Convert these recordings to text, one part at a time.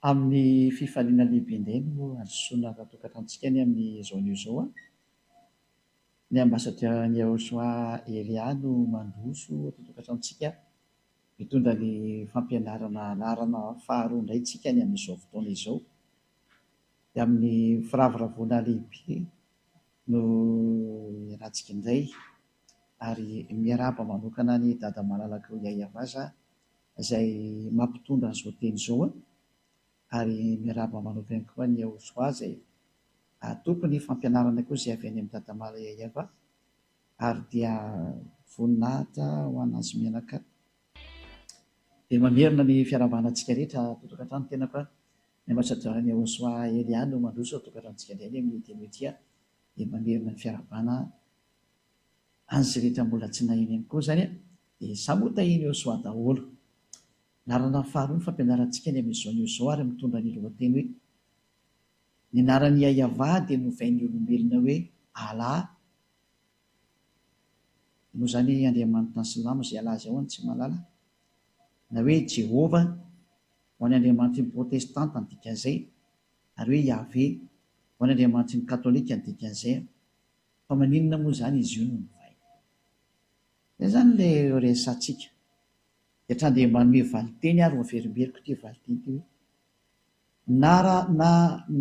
Amin'ny fifaliana lehibe indray no azosoana rahatokantrantsika ny amin'ny zao izao ny ambassadeur ny Yahosoa Elia no mandroso tokantrantsika mitondra ny fampianarana anarana faharoa indray tsika ny amin'izao fotoana izao. Dia amin'ny firavoravoana lehibe no iarahantsika indray ary miarahaba manokana ny dada malalaka Yaya Vaza izay mampitondra an'izao teny izao ary miarahaba manokana koa ny Yahosoa izay tompony fampianarana koa izay avy any amin'ny dada mala Yaya Va ary dia voninahitra ho anazy menaka. Dia mamerina ny fiarahabanantsika rehetra tokantrano tena koa ny ambassadeur ny Yahosoa Elia no mandroso tokantrantsika indray amin'ny teny hoe dia mamerina ny fiarahabana an'izay rehetra mbola tsy nahiny ihany koa zany dia samota iny Yahosoa daholo. Narana faharoa ny fampianarantsika ny amin'izao izao ary mitondra ny lohateny hoe ny anaran'ny Yaya Va dia novain'ny olombelona hoe Allah. Noho izany Andriamanitra ny Silamo izay alaza ao any tsy malala na hoe Jehova ho any Andriamanitra ny protestanta ny dikan'izay ary hoe Yahvé ho any Andriamanitra ny katolika ny dikan'izay. Fa maninona moa zany izy io no novaina? Izay zany ilay resatsika. Dia hatrany manome valiteny ary maverimbeloko ity valiteny ity hoe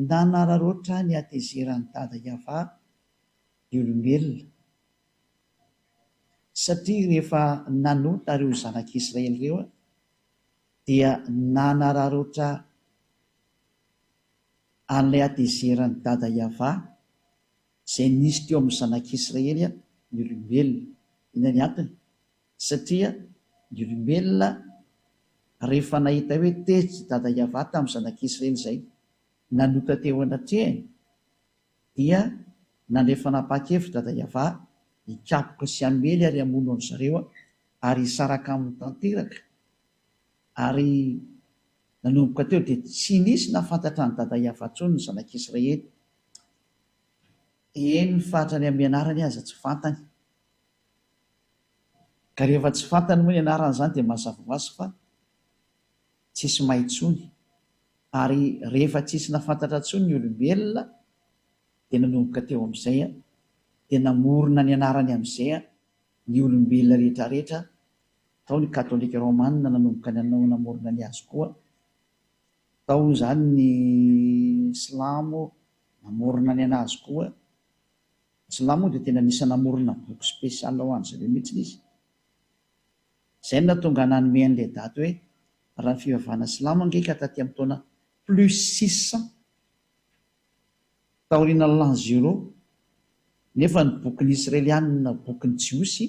nanararoatra ny atezeran'ny dada Yava ny olombelona satria rehefa nanota ireo zanak'Israely ireo dia nanararoatra an'ilay atezeran'ny dada Yava izay nisy teo amin'ny zanak'Israely ny olombelona. Ina ny antony? Satria ny olombelona rehefa nahita hoe tetsy dada Yava tamin'ny zanak'Israely izay nanota teo anatrehany dia nandray fanapa-kevitra dada Yava hikapoka sy hamely ary hamono an' zareo ary hisaraka amin'ny tanteraka ary nanomboka teo dia tsy nisy nafantatra ny dada Yava intsony ny zanak'Israely. Eny ny fahatrany amin'ny anarany aza tsy fantany. Ka rehefa tsy fantany moa ny anarany izany dia mazava ho azy fa tsisy mahay intsony. Ary rehefa tsisy nafantatra intsony ny olombelona dia nanomboka teo amin'izay dia namorona ny anarany amin'izay ny olombelona rehetrarehetra. Tao ny katolika romanina nanomboka ny namorona ny azy koa. Tao izany ny silamo namorona ny anazy koa. Silamo dia tena nisy namorona boky spesialy ho an'izareo mihitsy izy. Izay no nahatonga nanome an'ilay daty hoe raha ny fivavahana silamo angeika taty amin'ny taona plus 600 taoriana l'an 0 nefa ny bokin'ny Israelianina bokin'ny Jiosy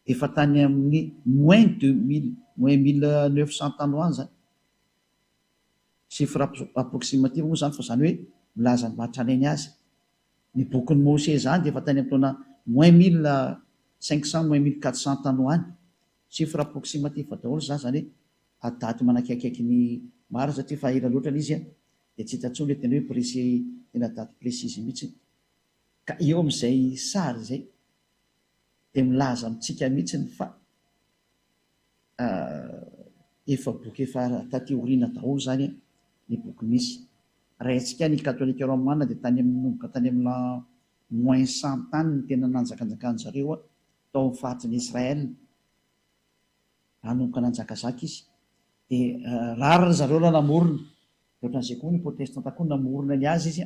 efa tany amin'ny moins 1900 tany ho any zany. Chiffre approximative moa zany fa zany hoe milaza ny mahatranainy azy. Ny bokin'ny Mose zany dia efa tany amin'ny taona moins 1500 moins 1400 tany ho any. Chiffre approximative daholo zany hoe daty manakaiky ny maro satria fa ela loatra izy dia tsy hita intsony hoe tena hoe précis tena daty précise mihitsy. Ka eo amin'izay sary izay dia milaza amintsika mihitsy fa efa boky efa taty oriana daholo zany ny boky misy. Raintsika ny katolika romanina dia tany amin'ny tany amin'ny moins 100 tany ny tena nanjakanjakan zareo tao amin'ny fahatry ny Israel. Nanomboka nanjakazaka izy dia rarina zareo raha namorona ohatran'izay koa ny protestanta koa namorona ny azy izy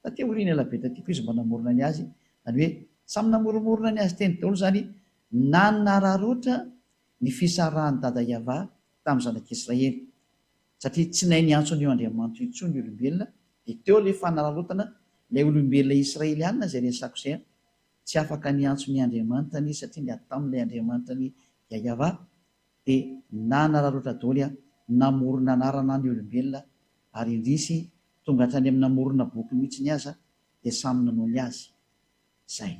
taty oriana ela be taty koa izy mba namorona ny azy zany hoe samy namoromorona ny azy teny daholo zany nanararoatra ny fisarahan'ny dada Yava tamin'ny zanak'Israely satria tsy nahay niantsony eo Andriamanitra intsony ny olombelona dia teo ilay fanararotana ilay olombelona Israelianina izay resako izay tsy afaka niantsony Andriamanitra ny satria ny ataon'ilay Andriamanitra ny Yaya Va dia nanararoatra daholo namorona anarana ny olombelona ary indrisy tonga hatrany amin'ny namorona boky mihitsy ny aza dia samy nanao ny azy zay.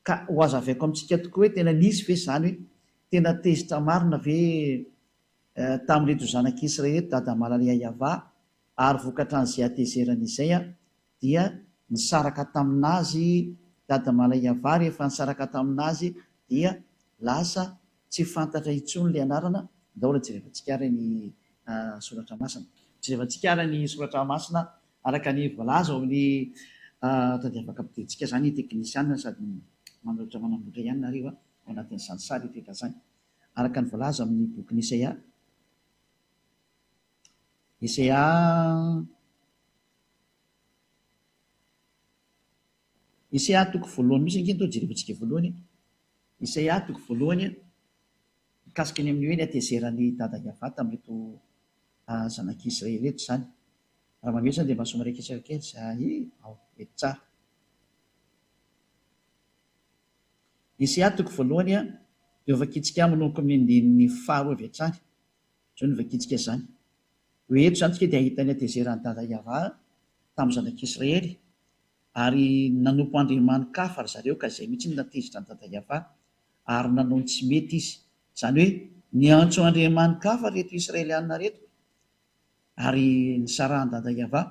Ka ho azavaiko amintsika tokoa hoe tena nisy ve zany hoe tena tezitra marina ve tamin'reto zanak'Israely dada malala Yaya Va ary vokatra an'izay atezerana izay dia nisaraka taminazy dada malala Yaya Va rehefa nisaraka taminazy dia lasa tsy fantatra intsony ilay anarana. Daholo jerevantsika ary ny soratra masina. jerevantsika ara ny soratra masina araka ny voalaza ao amin'ny tadiavaka ampidintsika zany teknisiana sady manolotra manambotra ihany nareo ao anatin'izany sary efa zany araka ny voalaza amin'ny bokin'ny Isaia toko voalohany misy nkeny tao jerevantsika voalohany Isaia toko voalohany mikasika ny amin'ny hoe ny atezeran'ny dada Iava tamin'reto zanak'Israely reto zany. Raha mamety zany dia mahasoma raikitra kely zay ao mety tsara. Isaia toko voalohany dia vakitsika manomboka amin'ny andinin'ny faharoa avy hatrany. Zao no vakitsika zany. Hoe eto zany tsika dia ahitany atezeran'ny dada Iava tamin'ny zanak'Israely ary nanompo andriaman-kafa ry zareo ka izay mihitsy natezitra ny dada Iava ary nanao tsy mety izy. Zany hoe niantso andriaman-kafa reto Israelianina reto ary nisarahan'i dada Iava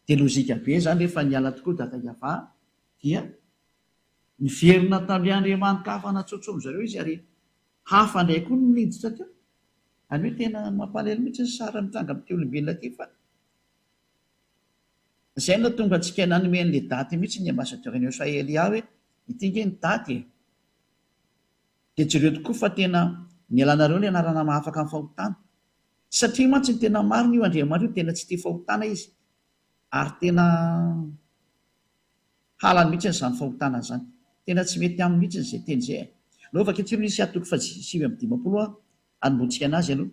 dia lozika be zany rehefa niala tokoa dada Iava dia niverina tamin'ny andriaman-kafa natsotsomo zareo izy ary hafa indray koa niditra teo. Any hoe tena mampalahelo mihitsy ny sara mitranga amin'ny olombelona ty fa izay no tonga antsika nanome an'ilay daty mihitsy ny ambasadeur-ny Elia hoe ity nge ny daty dia jereo tokoa fa tena nialanareo ny anarana mahafaka amin'ny fahotana satria mantsy ny tena marina io Andriamanitra tena tsy tia fahotana izy ary tena halany mihitsy n'izany fahotana zany, tena tsy mety aminy mihitsy n'izay teny izay. Aleo vakitsiro Isaia toko 5:10 anomboantsika anazy aloha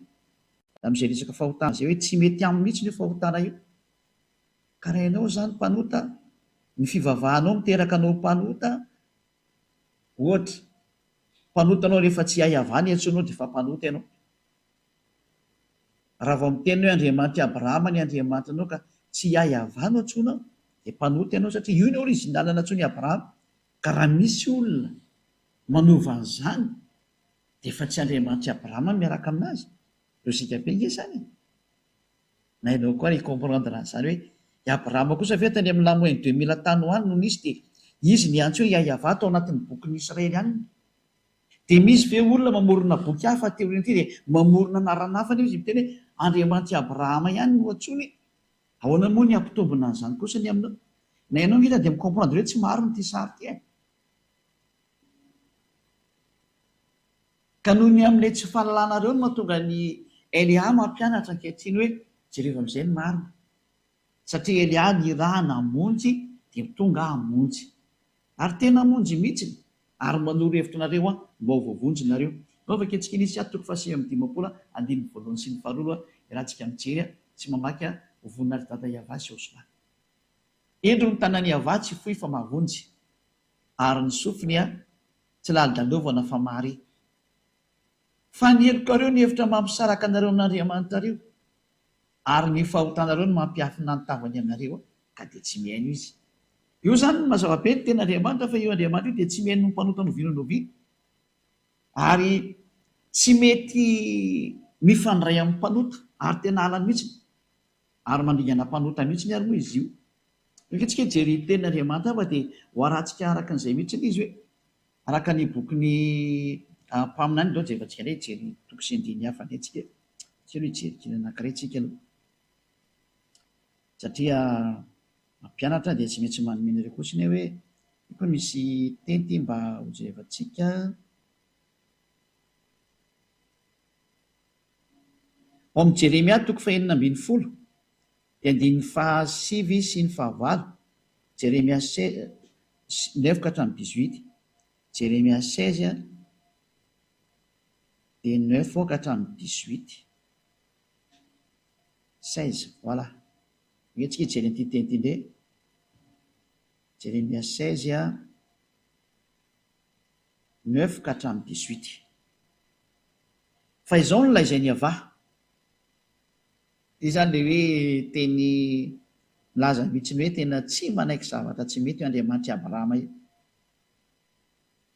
amin'izay resaka fahotana izay hoe tsy mety aminy mihitsy ny fahotana io. Karaha ianao zany mpanota, ny fivavahanao miteraka anao mpanota, ohatra mpanotanao rehefa tsy hay-havana antsoinao dia efa mpanota ianao. Raha vao miteny hoe Andriamanitra Abrahama ny Andriamanitra anao ka tsy hay-havana antsoinao dia mpanota ianao satria io ny orizinalina antsoiny Abrahama. Ka raha misy olona manova an'izany dia efa tsy Andriamanitra Abrahama miaraka aminazy. Lozika be nge zany. Na ianao koa ny comprendre an'izany hoe i Abrahama kosa vetany amin'ny lamoiny 2000 tany ho any no nisy dia izy niantso hoe hay-havana tao anatin'ny bokin'ny Israely any. Dia misy ve olona mamorona boky hafa teorian'ity dia mamorona anarana hafa izy miteny hoe Andriamanitra Abrahama ihany no antsony. Ahoana moa ny ampitombona an'izany kosa ny aminao? Na ianao ngita dia micomprendre hoe tsy marina ity sary ity. Ka noho ny amin'ilay tsy fahalalànareo no mahatonga ny Elia mampianatra ankehitriny hoe jereo amin'izay ny marina. Satria Elia ny raha namonjy dia tonga hamonjy. Ary tena hamonjy mihitsy ary manoro hevitra nareo mba ho voavonjy nareo. Nao vaketsika ny Isaia toko 5:10 andininy voalohany sy ny faharoa iarahantsika mijery tsy mamaky voninahitra dada Iava sy Josua. Endro ny tanan'i Iava tsy fohy fa mavonjy ary ny sofiny tsy lalidalovana fa mahare. Fa nielokareo ny hevitra mampisaraka anareo n'Andriamanitra reo ary ny fahotanareo no mampiafina ny tavany anareo ka dia tsy mihaino izy. Io zany no mazava be ny tena Andriamanitra fa io Andriamanitra io dia tsy mihaino ny mpanota noviana ary tsy mety mifandray amin'ny mpanota ary tena halany mihitsy ary mandingana mpanota mihitsy ny ary moa izy io. Nketsika jery tenin'Andriamanitra fa dia ho arahantsika araka an'izay mihitsy izy hoe araka ny bokin'ny mpaminany dao dia efantsika indray jery toko sy andiny hafa indray tsika tsika aloha hijery kely anankiray tsika aloha satria mampianatra dia tsy maintsy manomena ireo koa siny hoe koa misy tenty mba ho jerevantsika. Ao amin'ny Jeremia toko 9:10 dia andininy 7 sy ny 9. Jeremia 9:18. Jeremia 16 dia 9:18. 16, voilà. Mihetsika hijery an'ity teny ity indray. Jeremia 16 9:18. Fa izao no lazain'ny Iava. Ity zany le hoe teny milaza mihitsiny hoe tena tsy manaiky zavatra tsy mety io Andriamanitra Abrahama io.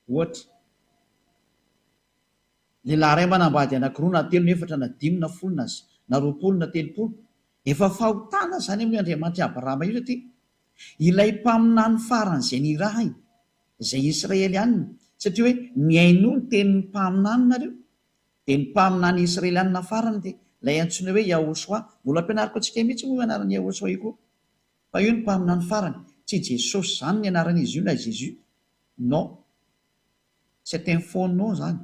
Ohatra lehilahy iray manambady anankiroa na telo na efatra na dimy na folo na 20 na 30 efa fahotana zany amin'ny Andriamanitra Abrahama io satria ilay mpaminany faran'izay ny raha izay Israelianina satria hoe miaino ny tenin'ny mpaminany nareo dia ny mpaminany Israelianina farany dia lay antsoina hoe Yahosoa. Mbola ampianariko antsika mihitsy moa anaran'ny Yahosoa io koa. Fa io ny mpaminany farany, tsy Jesosy zany ny anaran'izy io na Jésus. Non, c'est un faux nom zany.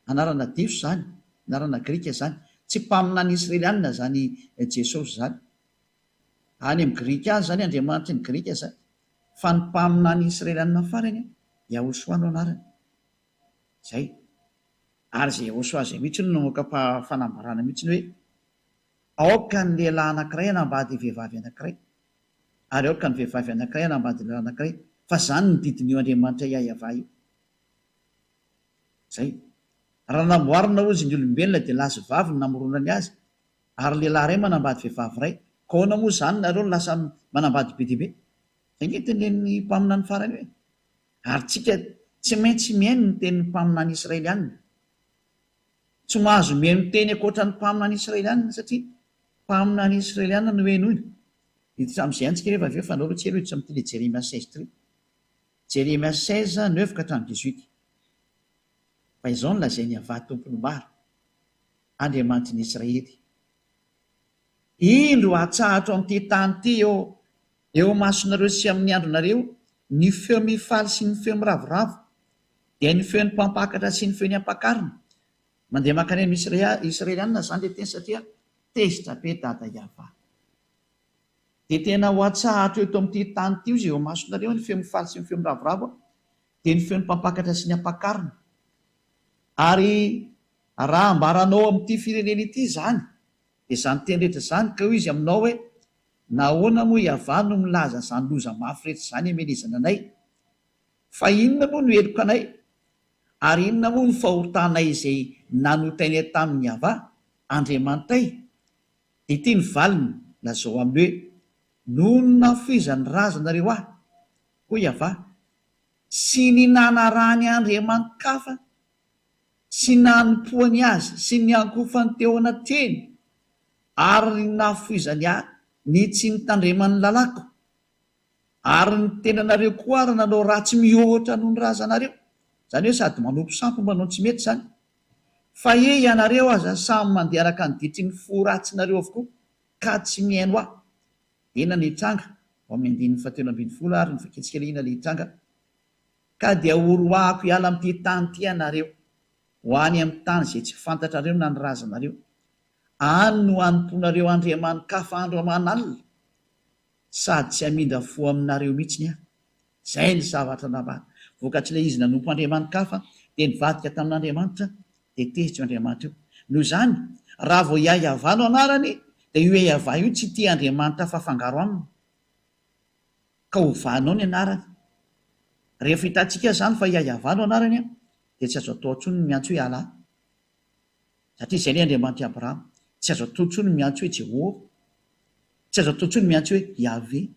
Anarana diso zany, anarana grika zany. Tsy mpaminany israelianina zany Jesosy zany. Any amin'ny grika azy zany Andriamanitra ny grika zany. Fa ny mpaminany israelianina farany Yahosoa no anarany. Zay. Ary zay Yahosoa zay mihitsy no namoaka fanambarana mihitsy hoe aoka ny lehilahy anankiray hanambady vehivavy anankiray, ary aoka ny vehivavy anankiray hanambady lehilahy anankiray, fa zany ny didin'io Andriamanitra Yahova io. Zay. Raha namboarina ozy ny olombelona dia lahy sy vavy no namoronany azy, ary lehilahy iray manambady vehivavy iray. Kaona moa zany nareo lasa manambady be dia be. Zay ny tenin'ny mpaminany farany hoe. Ary tsika tsy maintsy mihaino ny tenin'ny mpaminany israelianina. Tsy mahazo mihaino teny ankoatra ny mpaminany israelianina satria mpaminany israelianina no henoina. Ity amin'izay antsika rehefa avy eo fanao aloha tselo hiditra amin'ity le Jérémia 16:3. Jérémia 16:9-18. Fa izao no lazainy avy tompony maro, Andriamanitry ny Israely. Indro atsahatra amin'ity tany ity eo masonareo sy amin'ny andronareo ny feo mifaly sy ny feo miravoravo, dia ny feon'ny mpampakatra sy ny feon'ny ampakarina. Mandeha mankany amin'ny israelianina zany le teny satria tezitra be dada Yahova. Dia tena ho atsahatra eto amin'ity tany ity izy eo masonareo ny feo mifaly sy ny feo miravoravo, dia ny feon'ny mpampakatra sy ny ampakarina. Ary raha ambaranao amin'ity firenena ity zany, dia zany teny rehetra zany ka ho izy aminao hoe nahoana moa Yahova no milaza zany loza mafy rehetra zany hamelezana anay? Fa inona moa no heloko anay? Ary inona moa ny fahotanay izay nanotainay tamin'ny Yahova Andriamanitray? Dia ity ny valiny lazao amin'ny hoe noho ny nafizany razanareo ahy, hoy Yahova, sy ny nanarahany andriamanikafa sy nanompoany azy sy ny ankofany teo anatreny, ary ny nafoizany ahy ny tsy nitandremany lalako, ary ny tenanareo koa ary nanao ratsy mihoatra noho ny razanareo. Zany hoe sady manompo sampo manao tsy mety zany. Fa ianareo aza samy mandeha araka ny ditry ny fo ratsinareo avokoa ka tsy mihaino ahy. Ena ny hitranga ao amin'ny 1:20 ary ny faketsikeliana le hitranga. Ka dia horoahako hiala amin'ity tany ity ianareo, ho any amin'ny tany izay tsy fantatrareo na ny razanareo. Any no anomponareo andriamanikafa andro aman'alina, sady tsy hamindra fo aminareo mihitsy aho. Zay ny zavatra navahana. Vokatry ilay izy nanompo andriamanikafa dia nivadika tamin'Andriamanitra, dia tezitra io Andriamanitra io. Noho izany, raha vao Yahova no anarany, dia io Yahova io tsy tia Andriamanitra fa fangaro aminy, ka hovanao ny anarany. Rehefa hitantsika zany fa Yahova no anarany, dia tsy azo atao intsony ny miantso hoe Allah, satria izay ny Andriamanitra Abrahama. Tsy azo atao intsony ny miantso hoe Jehova, tsy azo atao intsony ny miantso hoe Yahvé.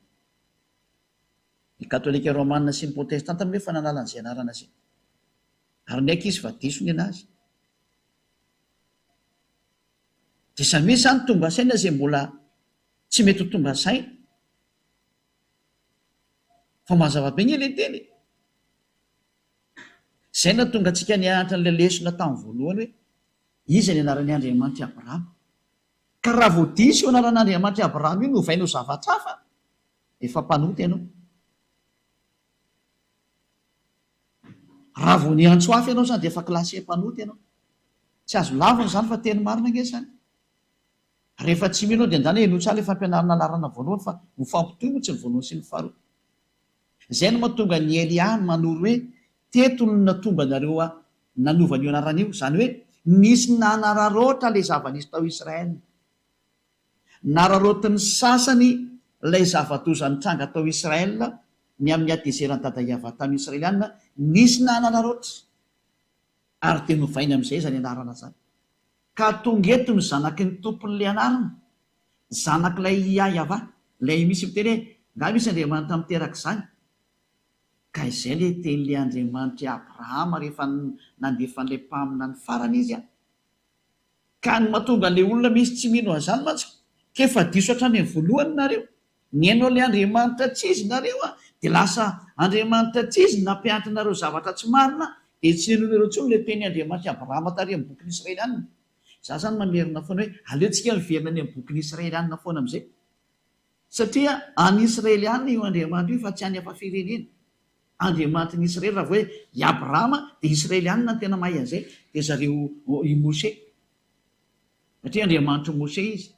Ny katolika romanina sy ny protestanta nefa nanala an'izay anarana izay, ary ny aika izy fa diso ny anazy. Dia samy misy zany tonga saina izay mbola tsy mety ho tonga saina, fa mazava be ny ilay teny. Izay na tonga antsika nianatra n'ilay lesona tamin'ny voalohany hoe iza ny anaran'ny Andriamanitra Abrahama. Ka raha vao diso io anaran'Andriamanitra Abrahama io no ovainao zavatra hafa, efa mpanoty ianao. Raha vao niantso hafa ianao zany dia efa klasy mpanoty ianao. Tsy azo lavina zany fa teny marina nge zany. Rehefa tsy minao dia andany no tsara efa ampianarana larana voalohany fa ho fampitohy moa tsy ny voalohany sy ny faharoa. Izay no mahatonga ny Elia manoro hoe teto no natomba nareo nanovany io anaran'io, zany hoe nisy nanararoatra ilay zava-nisy tao Israel. Nararotin'ny sasany ilay zava-doza nitranga tao Israel ny amin'ny adezeran'ny dada Yahova tamin'ny israelianina, nisy nanararoatra ary dia novainy amin'izay zany anarana zany. Ka tonga eto ny zanaky ny tompon'ilay anarana, zanak'ilay Yahova, ilay misy miteny hoe nga misy Andriamanitra miteraka izany. Ka izay ilay tenin'ilay Andriamanitra Abrahama rehefa nandefa an'ilay mpaminany farany izy. Ka ny mahatonga an'ilay olona misy tsy mino an'izany mantsy, kefa diso hatrany ny voalohany nareo, ny hainao ilay Andriamanitra tsy izy nareo dia lasa Andriamanitra tsy izy nampianatra nareo zavatra tsy marina, dia tsy nenonareo intsony ilay teny Andriamanitra Abrahama tary amin'ny bokin'ny Israelianina. za zany mamerina foana hoe aleontsika miverina any amin'ny bokyny israelianina foana am'izay satria any israelianina io andriamanitra io fa tsy any afa firenena andriamanitra ny israely raha vo hoe i abrahama dia israelianina ny tena mahay an'izay dia zareo i mose satria andriamanitra mose izy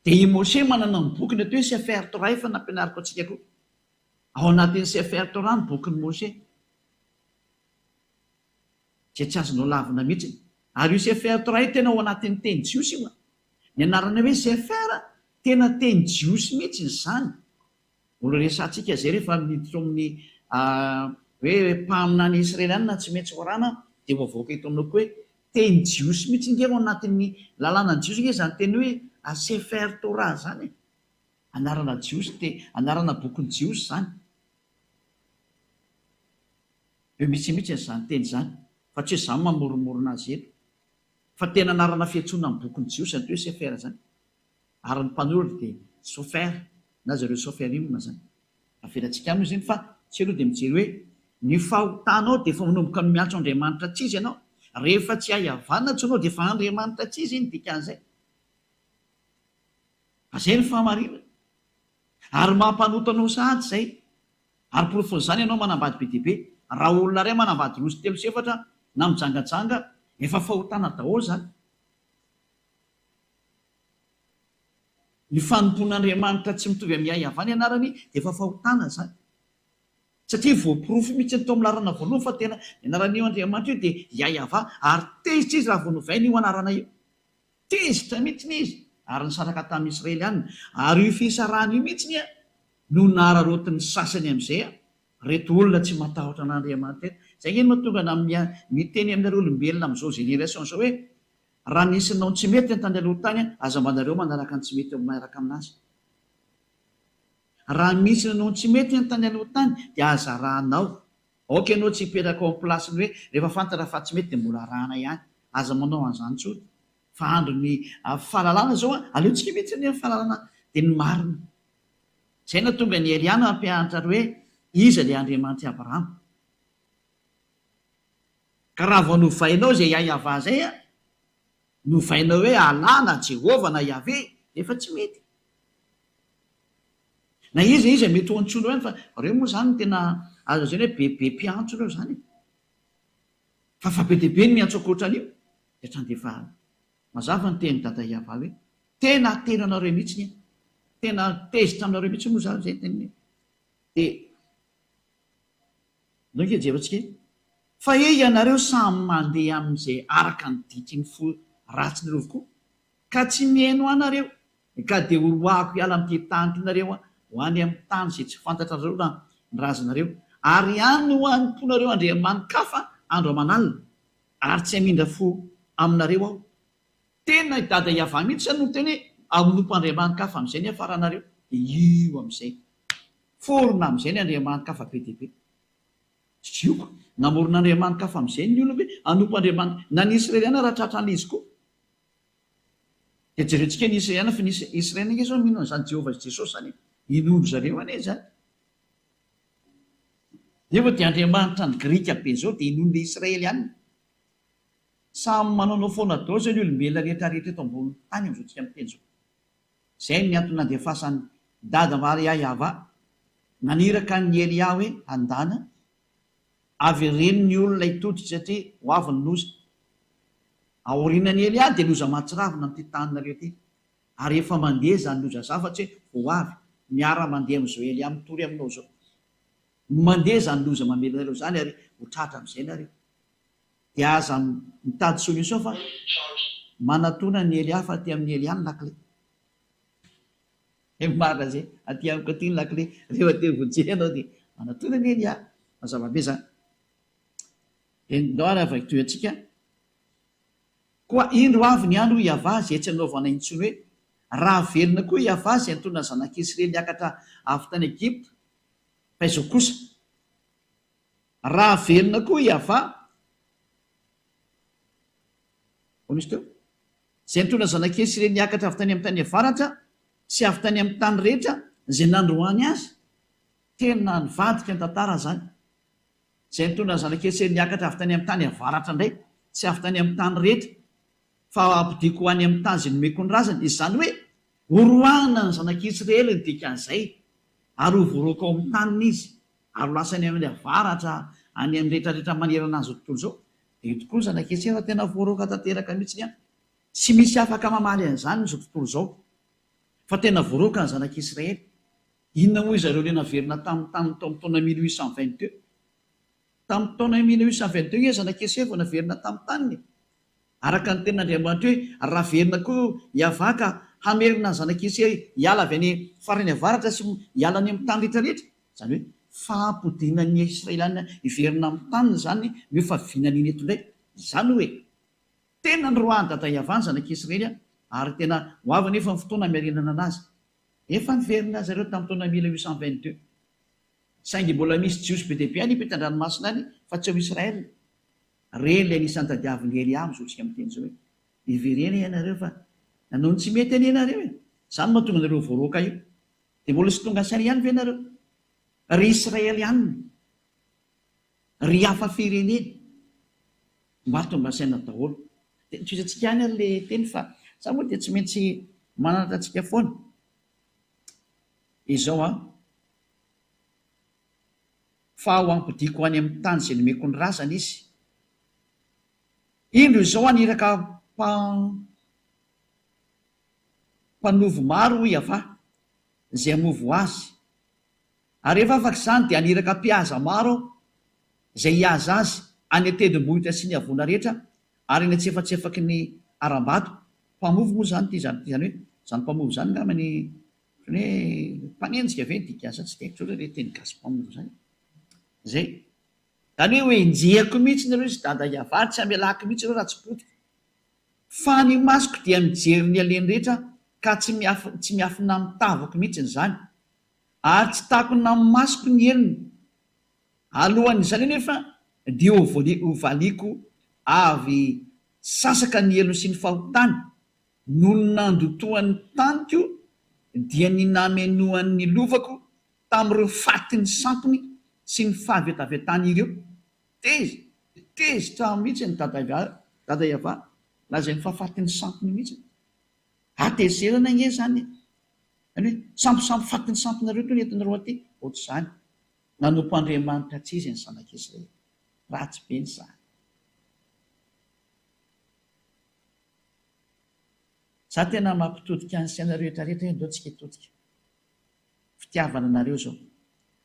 dia i mose manana ny bokyny ato hoe sefer torah efa nampianariko antsika koa ao anatin'ny sefer torah ny bokyny mose tsy azonao lavina mihitsy ary io sefer torah io tena ao anatin'ny teny jiosy io ny anarana hoe sefer tena teny jiosy mihitsy izany olo resantsika zay rehefa miditro amin'ny hoe mpaminany israelianina tsy maintsy orana dia voavoaka eto aminao koa hoe teny jiosy mihitsy nge ao anatin'ny lalànany jiosy nge zany teny hoe sefer torah zany anarana jiosy anarana bokyny jiosy zany eo mitsymihitsy n'izany teny zany fa tsy hoe zany mamorimorona azy eto fa tena anarana fiantsoana amin'ny bokyny jiosy ny to hoe sefer zany ary ny mpanoratra dia sofer na zareo soferima zany avelantsika amio zany fa tsy aloha dia mijery hoe ny fahotanao dia efa manomboka no miantso andriamanitra tsy izy ianao rehefa tsy hahavanna tso anao dia efa andriamanitra tsy izy iny dikan'izay fa zay ny fahamarina ary mampanotanao sahady zay ary porofon'izany ianao manambady be diaibe raha olona ray manambady rosy telo sy efatra na mijangajanga efa fahotana daholo zany ny fanompon'andriamanitra tsy mitovy amin'ny hahavany ianarany dia efa fahotana zany satria voaporofo mihitsy ny tao amin'ny larana voalohany fa tena ianaran'io andriamanitra io dia hiayava ary tezitra izy raha voanovaina io anarana io tezitra mihitsiny izy ary nisaraka tamin'ny israelianina ary io fisarahana io mihitsiny a no nahararotin'ny sasany amin'izay reto olona tsy matahotra an'andriamanitra eto zay iny mahatonga miteny aminareo olombelona amin'izao génération zao hoe raha nisinao tsy mety ny tany aloha tany aza manareo manaraka ny tsy mety eo manaraka aminazy raha misy nanao tsy mety ny tany aloha tany dia aza rahanao oka ianao tsy hipetraka ao am'plasiny hoe rehefa fantatra fa tsy mety dia mbola rahana ihany aza manao an'izany tsody fa andro ny fahalalana zao aleontsika mihitsy ny fahalalana dia ny marina zay na tonga ny eliana ampianatra ry hoe iza le andriamanitra abrahama ka raha vao novainao zay yayava zay a novainao hoe alana jehova na yave efa tsy mety na izy mety ho antsonao ihany fa reo moa zany tena azo zany hoe bebe mpiantso reo zany fa be diaibe ny miantso akoatran'io dia trandefa mazava ny teny dada iava hoe tena tena anareo mihitsiny tena tezitra aminareo mihitsy moa zany zay teniny dia nonge jevatsika fa ianareo samy mandeha amin'izay araka ny diky ny fo ratsy ny rovokoa ka tsy mihaino anareo ka dia oroako hiala amin'ity tany tynareo ho any amin'ny tany zay tsy fantatra reo na ny razanareo ary any ho anymponareo andriamanikafa andro amanalina ary tsy hamindra fo aminareo aho tena dada iava mihitsy zany no teny hoe aminompo andriamanikafa amin'izay ny afaranareo dia io amin'izay forona amin'izay ny andriamanikafa be diaibe sioko namoron'andriamanikafa amin'izay ny olona hoe anompo andriamanitra na ny israeliana raha tratrana izy koa dia jerentsika ny israeliana fa ny israeliana nge zao mino an'izany jehovah jesosy zany inondro zareo ane zany nefa dia andriamanitra ny grika be zao dia inondro israeliana samy manaonao foana dao zao ny olombelona rehetrarehetra eto ambony tany am'izao tsika miteny zao zay ny antony nandefasan'ny dada mariayava naniraka ny elia hoe andana avy reny ny olona itoditra satria ho avy ny loza aorinany elia dia loza matsiravina amin'ity taninareo ty ary efa mandeha zany loza zafatry hoe ho avy miara mandeha amin'izao elia mitory aminao zao mandeha zany loza mamelinareo zany ary ho tratra amin'izay nareo dia aza mitady solution fa manatona ny elia fa aty amin'ny elia ny lakle marina zay aty amiko aty ny lakle rehefa te vonjeny anao dia manatona ny elia mazavabe zany endao ary avy toy antsika koa indro avy ny andro iava zay tsy anaovana intsony hoe raha velona koa iava zay antona zanak'israely niakatra avy tany Egypta fa izao kosa raha velona koa iava onisy teo zay antona zanak'israely niakatra avy tany amin'ny tany avaratra sy avy tany amin'ny tany rehetra zay nandroany azy tena nivadika ny tantara zany zay antona zanak'israely niakatra avy tany amin'ny tany avaratra indray sy avy tany amin'ny tany rehetra fa ampidiko ho any amin'ny tany zay nomeko ny razany. Izany hoe horoahana ny zanak'Israely ny dikan'izay ary ho voaroaka ao amin'ny taniny izy ary lasany amin'ny avaratra any amin'ny rehetrarehetra manerana azy tontolo izao. Dia io tokoa ny zanak'Israely fa tena voaroaka tanteraka mihitsy any. Tsy misy afaka mamaly an'izany izao tontolo izao fa tena voaroaka ny zanak'Israely. Inona moa izareo le naverina tamin'ny taona 1822? Tamin'ny taona 1822 izy zanak'Israely vao naverina tamin'ny taniny. Araka ny tenin'Andriamanitra hoe raha verina koa hiavaka hamerina ny zanak'Israely hiala avy any farany avaratra sy hiala any amin'ny tany rehetrarehetra. Izany hoe fahampodinan'ny Israeliana hiverina amin'ny taniny zany no fahavianany eto indray. Izany hoe tena ny roahany dada hiavany zanak'Israely ary tena ho avy nefa ny fotoana miarinana anazy. Efa niverina zareo tamin'ny taona 1822. Saingy mbola misy jiosy be dia be any ipetan-dranomasina any fa tsy ao Israely. Reny ilay nisan'ny tadiavin'ny Eliam zao tsika miteny izao hoe iverena ianareo fa nanao ny tsy mety any ianareo e. Izany mahatonga anareo voaroaka io. Dia mbola sy tonga saina ihany ve ianareo? Ry Israely ihany, ry hafa firenena mba tonga saina daholo. Dia nitsoisantsika ihany ilay teny fa sa moa dia tsy maintsy mananatra antsika foana. Izao fa ho ampidiko any amin'ny tany izay nomeko ny razana izy. Indro izao aniraka mpanovo maro hiava izay hamovo azy. Ary rehefa afaka izany dia aniraka mpihaza maro izay hihaza azy any an-tendrombohitra sy ny havoana rehetra ary ny atsefatsefaky ny aram-bato. Mpamovo moa zany zany hoe zany mpamovo zany ngamany hoe mpanenjika ve dikasa tsy haiko le teny gasy mpamovo zany. Zay. Zany hoe injehako mihitsy nareo izy dada hiavary tsy amelako mihitsy ireo raha tsy potika. Fa ny masoko dia mijery ny aleny rehetra ka tsy miafina mitavako mihitsy zany. Ary tsy takona amin'ny masoko ny elony. Alohan'izany nefa dia ho valiko avy sasaka ny elony sy ny fahotany noho ny nandotoan'ny taniko dia ny namenoan'ny lovako tamin'ireo fatiny sampony sy ny fahavetavetany ireo. Tezitra mihitsy ny dada hiava lazay ny fahafatiny sampony mihitsy. Atezerana nge zany. Hoe samposampo fatiny samponareo to nentinareo aty ohatr'izany. Nanompo Andriamanitra tsy izy ny zanak'Israely. Ratsy be ny zany. Za tena mampitodika ny sainareo rehetrarehetra hoe ndao tsika hitodika. Fitiavana anareo zao.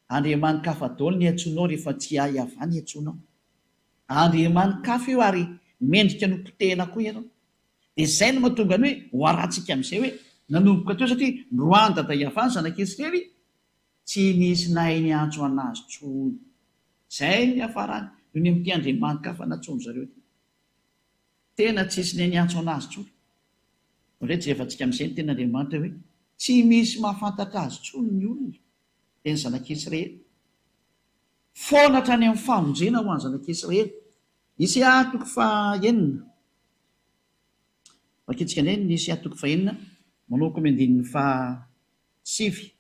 Andriamanitra kafa daholo ny antsoinao rehefa tsy hiava ny antsoinao. Andriamanitra kafa io ary mendrika no potehana koa ianao. Dia izay no mahatonga ny hoe ho aratsika amin'izay hoe nanomboka teo satria roany dada hiavany zanak'Israely tsy nisy nahay ny antso anazy tsony. Izay ny hafarany noho ny amin'ity Andriamanitra kafa natsono zareo. Tena tsy nisy ny antso anazy tsony. Rehetra rehefa tsika amin'izay ny tena Andriamanitra hoe tsy misy mahafantatra azy tsony ny olona. Teny zanak'Israely. Foana hatrany amin'ny famonjena ho an'ny zanak'Israely. Isaia toko faha-enina. Vakitsika indray ny Isaia toko faha-enina manao koa mendinin'ny faha-sivy.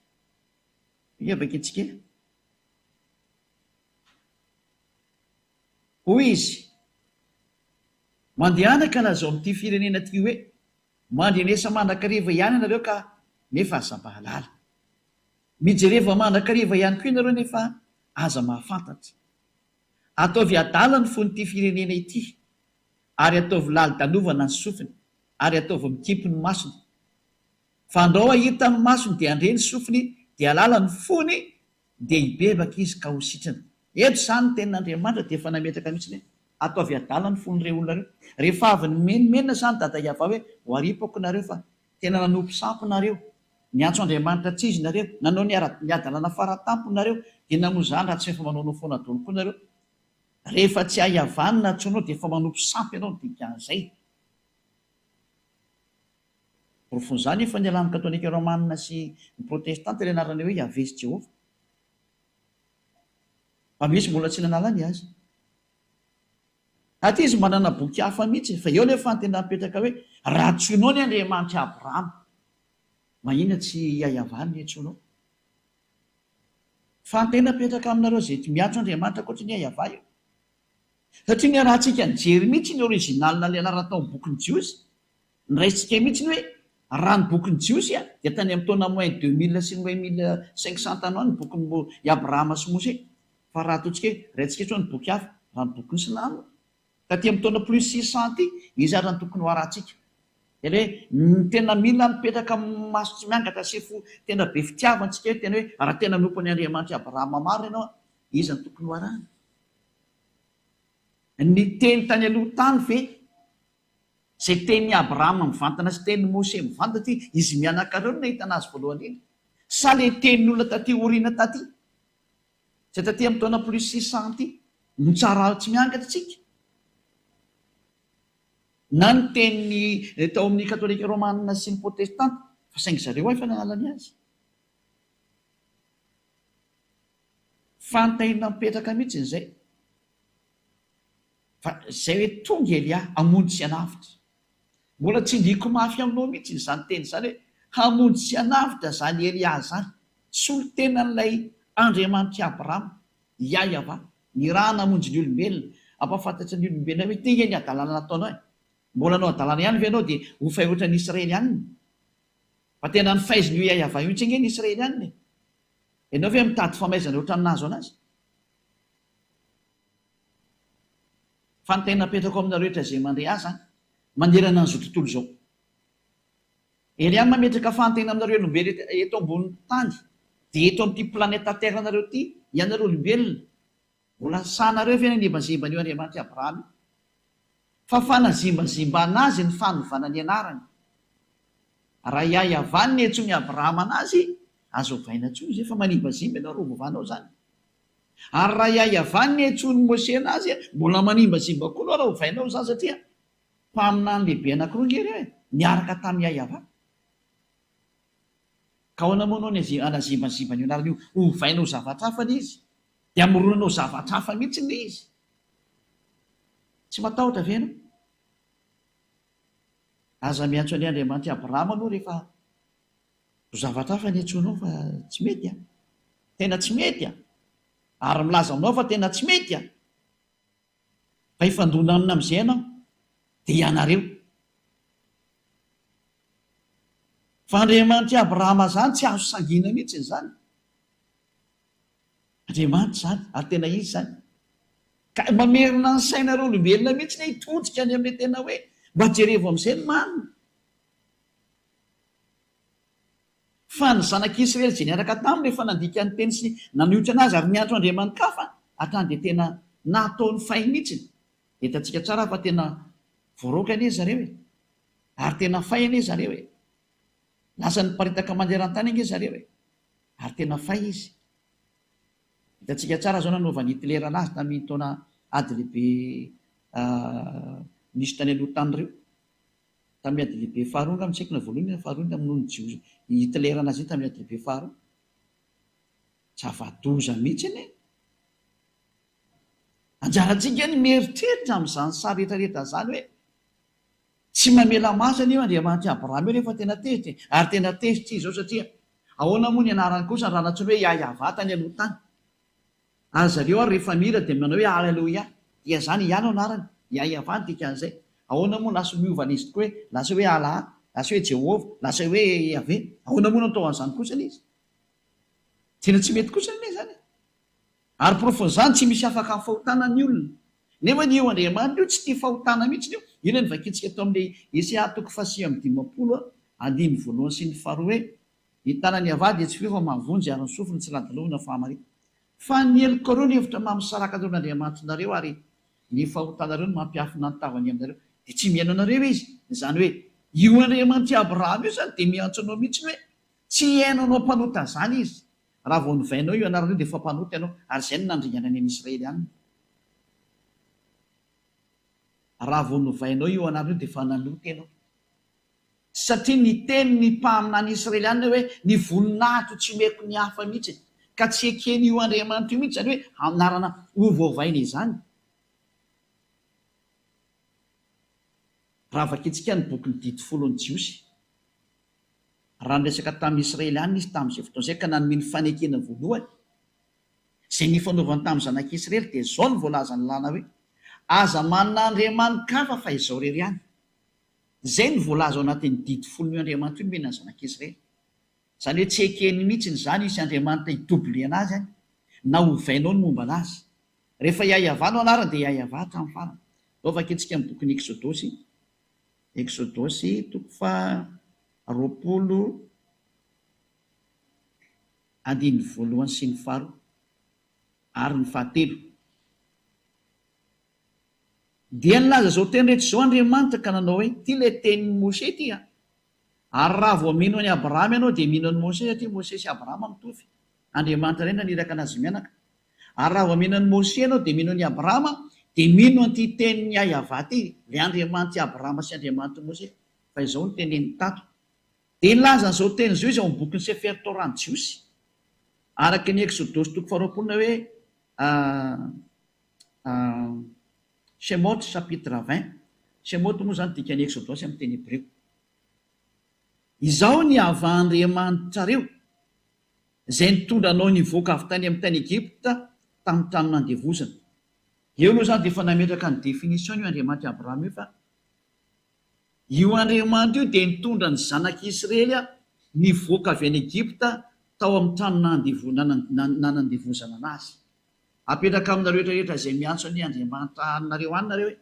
Ia vakitsika. Hoy izy mandehanaka nazao amin'ity firenena ity hoe mandrenesa mandrakariva ihany ianareo ka nefa aza mahalala. Mijereva mandrakariva ihany koa ianareo nefa aza mahafantatra. Ataovy adala ny fon'ity firenena ity ary ataovy lali-dalovana ny sofiny ary ataovy mikimpy ny masony. Fa andao ahita ny masony dia andre ny sofiny dia alala ny fony dia hibebaka izy ka ho sitrana. Eto izany ny tenin'Andriamanitra dia efa nametraka mihitsy ataovy adala ny fon'ireo olona reo. Rehefa avy ny menimenina izany dada hiava hoe ho aripako nareo fa tena nanompo sampo nareo. Niantso Andriamanitra tsy izy nareo. Nanao ny adalana faratampo nareo. Dia namoa izany raha tsy efa manao foana daholo koa nareo. Rehefa tsy hahiavany na tsonao dia efa manompo sampy ianao dikan'izay. Rofon'izany efa ny alamy katolika romanina sy ny protestanta ilay anarany hoe Iavezy Jehova. Fa misy mbola tsy nanala ny azy. Aty izy manana boky hafa mihitsy fa eo nefa tena mipetraka hoe raha tsoinao ny Andriamanitra Abrahama. Mahina tsy hahiavany ny antsoinao. Fa tena mipetraka aminareo izay miantso Andriamanitra ankoatra ny hahiava io. Satria ny rahantsika nijery mihitsy ny originalina ilay anarana tao amin'ny bokin'ny Jiosy niraisika mihitsy ny hoe raha ny bokyny jiosy dia tany amin'ny taona moin 2000 sy ny moin 1500 tany any bokyny Abrahama sy Mose. Fa raha ataontsika raintsika tso ny boky hafa raha ny bokyny Silamo taty amin'ny taona plus 600 izy ary ny tokony ho arahantsika. Dia hoe tena mila mipetraka maso tsy miangatra sy tena be fitiavantsika hoe tena hoe raha tena nompon'ny Andriamanitra Abrahama maro ianao izy ny tokony ho arahana. Ny teny tany aloha tany ve zay teny Abrahama mivantana sy teny Mose mivantana ty izy mianakareo no nahita anazy voalohany iny sa le tenin'olona taty oriana taty zay taty amin'ny taona plus 600 no tsara tsy miangatra tsika na ny teny tao amin'ny katolika romanina sy ny protestanta fa saingy zareo efa nanalany azy fantahina mipetraka mihitsy izay fa zay hoe tonga Elia hamonjy sy hanavitra. Mbola tsy ndiko mafy aminao mihitsy izany teny izany hoe hamonjy sy hanavitra zany Elia zany solo tenan'ilay Andriamanitra Abrahama Yahva ny raha namonjy ny olombelona ampafantatry ny olombelona hoe tena ny adalana nataonao e. Mbola anao adalana ihany ve anao dia ho fay ohatra ny Israely ihany fa tena ny faiziny io Yahva io tsy ny Israely ihany ianao ve mitady famaizana ohatra nazo anazy. Fantahina napetrako aminareo rehetra zay mandray azy manerana an'izao tontolo izao. Elia mametraka fantahina aminareo olombelona eto ambonin'ny tany dia eto amin'ity planeta terre nareo ity ianareo olombelona mbola sahanareo ve nanimbazimbana io Andriamanitra Abrahama fa fanazimbazimba anazy ny fanovana ny anarany. Raha Yahva ny entso ny Abrahama anazy azo ovaina tsoa izy efa manimbazimba ianao roa vovanao zany. Ary raha Yahva ny entsony Mose anazy mbola manimbazimba koa anao raha ovainao zany satria mpaminany lehibe anankiroa ngery hoe niaraka tamin'ny Yahva. Ka ahoana moa anao ny anazimbazimba ny anarany io ovainao zavatra hafa ny izy dia amoronanao zavatra hafa mihitsy ny izy. Tsy matahotra ve ianao? Aza miantso any Andriamanitra Abrahama anao rehefa zavatra hafa ny entsonao fa tsy mety tena tsy mety ary milaza aminao fa tena tsy mety fa ifandonana amin'izay ianao dia ianareo. Fa Andriamanitra Abrahama zany tsy azo sangina mihitsy zany. Andriamanitra zany ary tena izy zany ka mamerina ny sainareo olombelona mihitsy ny hitodika any amin'ilay tena hoe mba jerevo amin'izay ny manina. Fa ny zanak'Israely izay niaraka taminy rehefa nandika ny teny sy naniotra anazy ary niantso Andriamanitra kafa hatrany dia tena nataony fay mihitsy. Hitantsika tsara fa tena voaroka anie zareo ary tena fay anie zareo lasa niparitaka manderan-tany ange zareo ary tena fay izy. Hitantsika tsara zao nanaovany Hitler anazy tamin'ny taona ady lehibe nisy tany aloha tany ireo tamin'ny ady lehibe faharoa nga mitsaiko na voalohany faharoa tamin'ny jios Hitler anazy io tamin'ny ady lehibe faharoa. Zava-doza mihitsy anie. Anjarantsika ny mieritreritra amin'izany sary rehetrarehetra zany hoe tsy mamela masana io Andriamanitra Abrahama io rehefa tena tezitra ary tena tezitra izy zao satria ahoana moa ny anarany kosa raha natsony hoe Yahva tany aloha tany. Ary zareo ary rehefa mira dia manao hoe Alleluia dia zany ihany anarany Yahva ny dikan'izay. Ahoana moa lasa miovana izy tokoa hoe lasa hoe Allah lasa hoe Jehova lasa hoe Yahvé. Ahoana moa natao an'izany kosa izy tena tsy mety kosa ny zany. Ary profon'izany tsy misy afaka amin'ny fahotana ny olona nefa ny eo Andriamanitra io tsy tia fahotana mihitsy io. Io ny vakitsika tao amin'ilay Esaia 5:50 sy ny faharoa hoe ny tanany Yahva dia tsy feo fa mahavonjy ary ny sofiny tsy ladalovina fahamarita. Fa ny elokareo ny hevitra mamisaraka taon'Andriamanitra nareo ary ny fahotanareo no mampiafina ny tavany aminareo dia tsy miaino anareo izy. Izany hoe io Andriamanitra Abrahama io zany dia miantso anao mihitsy hoe tsy hainao mpanota zany izy. Raha vao novainao io anarana io dia efa mpanota ianao ary izay no nandringana any Israely any. Raha vao novainao io anarana io dia efa nanota ianao satria ny teny ny mpaminany Israeliana hoe ny voninahitro tsy meko ny hafa mihitsy ka tsy ekeny io Andriamanitra io mihitsy zany hoe anarana ovaovaina izany. Raha vakitsika ny bokyny 10 ny jiosy raha niresaka tamin'ny Israeliana izy tamin'izay fotoana izay ka nanome ny fanekena voalohany izay nifanaovany tamin'ny zanak'Israely dia izao ny voalaza ny lana hoe aza manana Andriamanitra hafa fa izao rery ihany. zay ny voalaza ao anatin'ny didy folony Andriamanitra io mena zanak'Israely. Zany hoe tsy ekeny mihitsiny zany isy Andriamanitra hitobily anazy any na hovainao ny momba anazy. Rehefa iaiavanao anarany dia iaiava hatramin'ny farany. Taovaka itsika amin'ny bokin'ny Exodosy. Exodosy toko fa 20:1 sy ny 4 ary ny 7. Dia nilaza zao teny rehetra zao Andriamanitra ka nanao hoe ty le tenin'ny Mose ty a. Ary raha vao mino any Abrahama ianao dia mino any Mose satria Mose sy Abrahama mitovy. Andriamanitra ray naniraka anazy mianaka. Ary raha vao mino any Mose ianao dia mino any Abrahama dia mino an'ity tenin'ny Yahva ty, le Andriamanitra Abrahama sy Andriamanitra Mose. Fa izao ny tenen'ny tato. Dia nilaza an'izao teny zao izy ao amin'ny bokin'ny Sefer Torah ny Jiosy. Araka ny Exodosy toko 20 hoe Shemot chapitre 20. Shemot moa zany dikany Exodosy amin'ny teny Hébreo. Izao ny hava-Andriamanitra reo izay nitondra anao nivoaka avy tany amin'ny tany Egypta tamin'ny trano nandevozana. Eo moa zany dia efa nametraka ny définition io Andriamanitra Abrahama io fa io Andriamanitra io dia nitondra ny zanak'Israely nivoaka avy any Egypta tao amin'ny trano nanandevozana anazy. Apetraka aminareo rehetra izay miantso ny Andriamanitra anareo any nareo hoe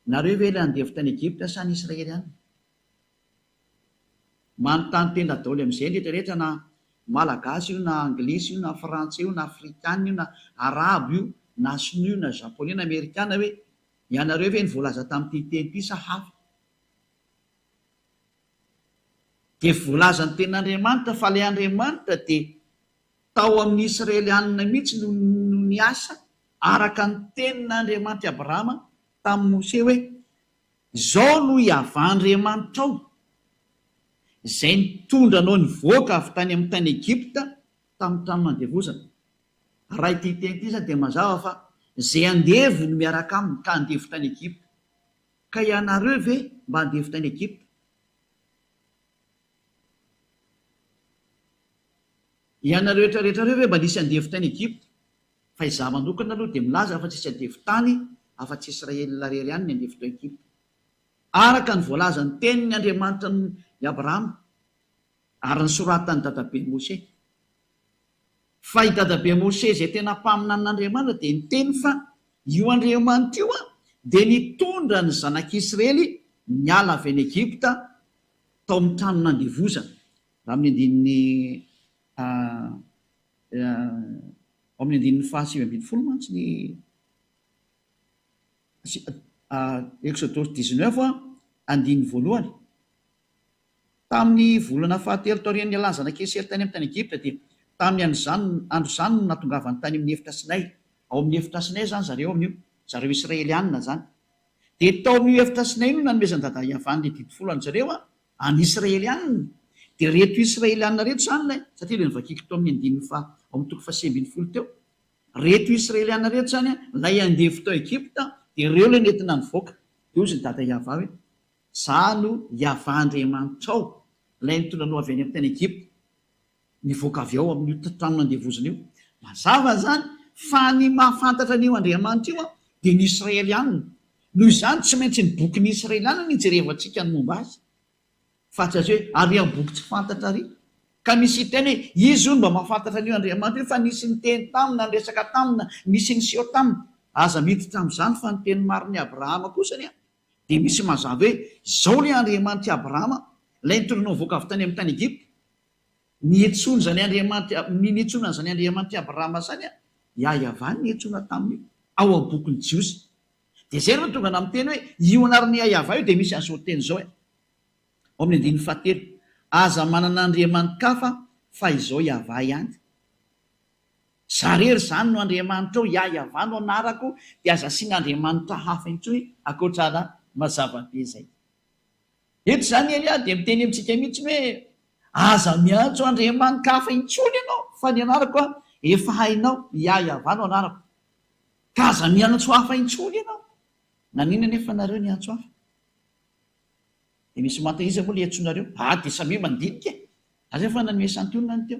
nareo ve le andevo tany Egypta sa ny Israely any? Manontany tena daholo amin'izay rehetrarehetra na malagasy io na anglisy io na frantsay io na afrikana io na arabo io na sinoa io na japonais na amerikana hoe ianareo ve ny voalaza tamin'ity teny ity sa hafa? Dia voalaza ny ten'Andriamanitra fa le Andriamanitra dia tao amin'ny Israelianina mihitsy no niasa araka ny tenin'Andriamanitra Abrahama tamin'ny Mose hoe izao no hiava-Andriamanitra ao izay nitondra anao nivoaka avy tany amin'ny tany Egypta tamin'ny trano nandevozana. Raha ity teny ity zany dia mazava fa izay andevo no miaraka aminy ka andevo tany Egypta. Ka ianareo ve mba andevo tany Egypta? Ianareo rehetrarehetrareo ve mba nisy andevo tany Egypta? Fa izaho manokana aloha dia milaza fa tsisy andevo tany afa-tsy Israelina rery ihany ny andevo tao Egypta. Araka ny voalaza ny tenin'ny Andriamanitra ny Abrahama ary ny soratany dadabe Mose. Fa i dadabe Mose izay tena mpamina an'Andriamanitra dia niteny fa io Andriamanitra io dia nitondra ny zanak'Israely niala avy any Egypta tao amin'ny trano nandevozana. Raha amin'ny andininy 7:20 mantsy ny Exodosy 19 andiny voalohany. Tamin'ny volana fahatelo taorian'ny nialany zanak'Israely tany amin'ny tany Egypta dia tamin'ny andro zany no natongavany tany amin'ny efitra Sinay. Ao amin'ny efitra Sinay zany zareo amin'io, zareo Israelianina zany. Dia tao amin'io efitra Sinay no nanomezany dada Yavan'ny didy folo an'zareo any Israelianina. Dia reto Israelianina reto zany lay satria le nivakiky tao amin'ny andininy fa ao amin'ny toko fa 9 teo. Reto Israelianina reto zany lay andevo tao Egypta dia ireo le nentina nivoaka. Dia ozy ny dada Yava hoe za no Yava-Andriamanitra ao lay nitondra anao avy any amin'ny tany Egypta nivoaka avy ao amin'io trano nandevozana io. Mazava zany fa ny mahafantatra an'io Andriamanitra io dia ny Israelianina. Noho izany tsy maintsy ny bokin'ny Israelianina ny jerevantsika ny momba azy. Fa tsy azy hoe ary amin'ny boky tsy fantatra ary. Ka misy teny hoe izy io mba mahafantatra an'io Andriamanitra io fa nisy ny teny tamina, resaka tamina, misy ny seho tamina. Aza miditra amin'izany fa ny teny marin'ny Abrahama kosa dia misy mazava hoe izao le Andriamanitra Abrahama lay nitondra anao nivoaka avy tany amin'ny tany Egypta. Nietsona zany Andriamanitra Abrahama zany Yahva nietsona taminy ao amin'ny bokin'ny Jiosy. Dia zay no tonga amin'ny teny hoe io anaran'ny Yahva io dia misy an'izao teny izao ao amin'ny andininy 7. Aza manana Andriamanitra kafa fa izao Yahva ihany. Zarery zany no Andriamanitra ao Yahva no anarako dia aza asiana Andriamanitra hafa intsony akoatrana mazava-be izay. Eto zany Elia dia miteny amintsika mihitsy hoe aza miantso Andriamanitra hafa intsony ianao fa ny anarako efa hainao Yahva no anarako. Ka aza miantso hafa intsony ianao. Nanina nefa nareo ny antso hafa? Dia misy mantaiza moa le antsonareo? Dia samy mandinika e. Aza efa nanome santionina ny teo.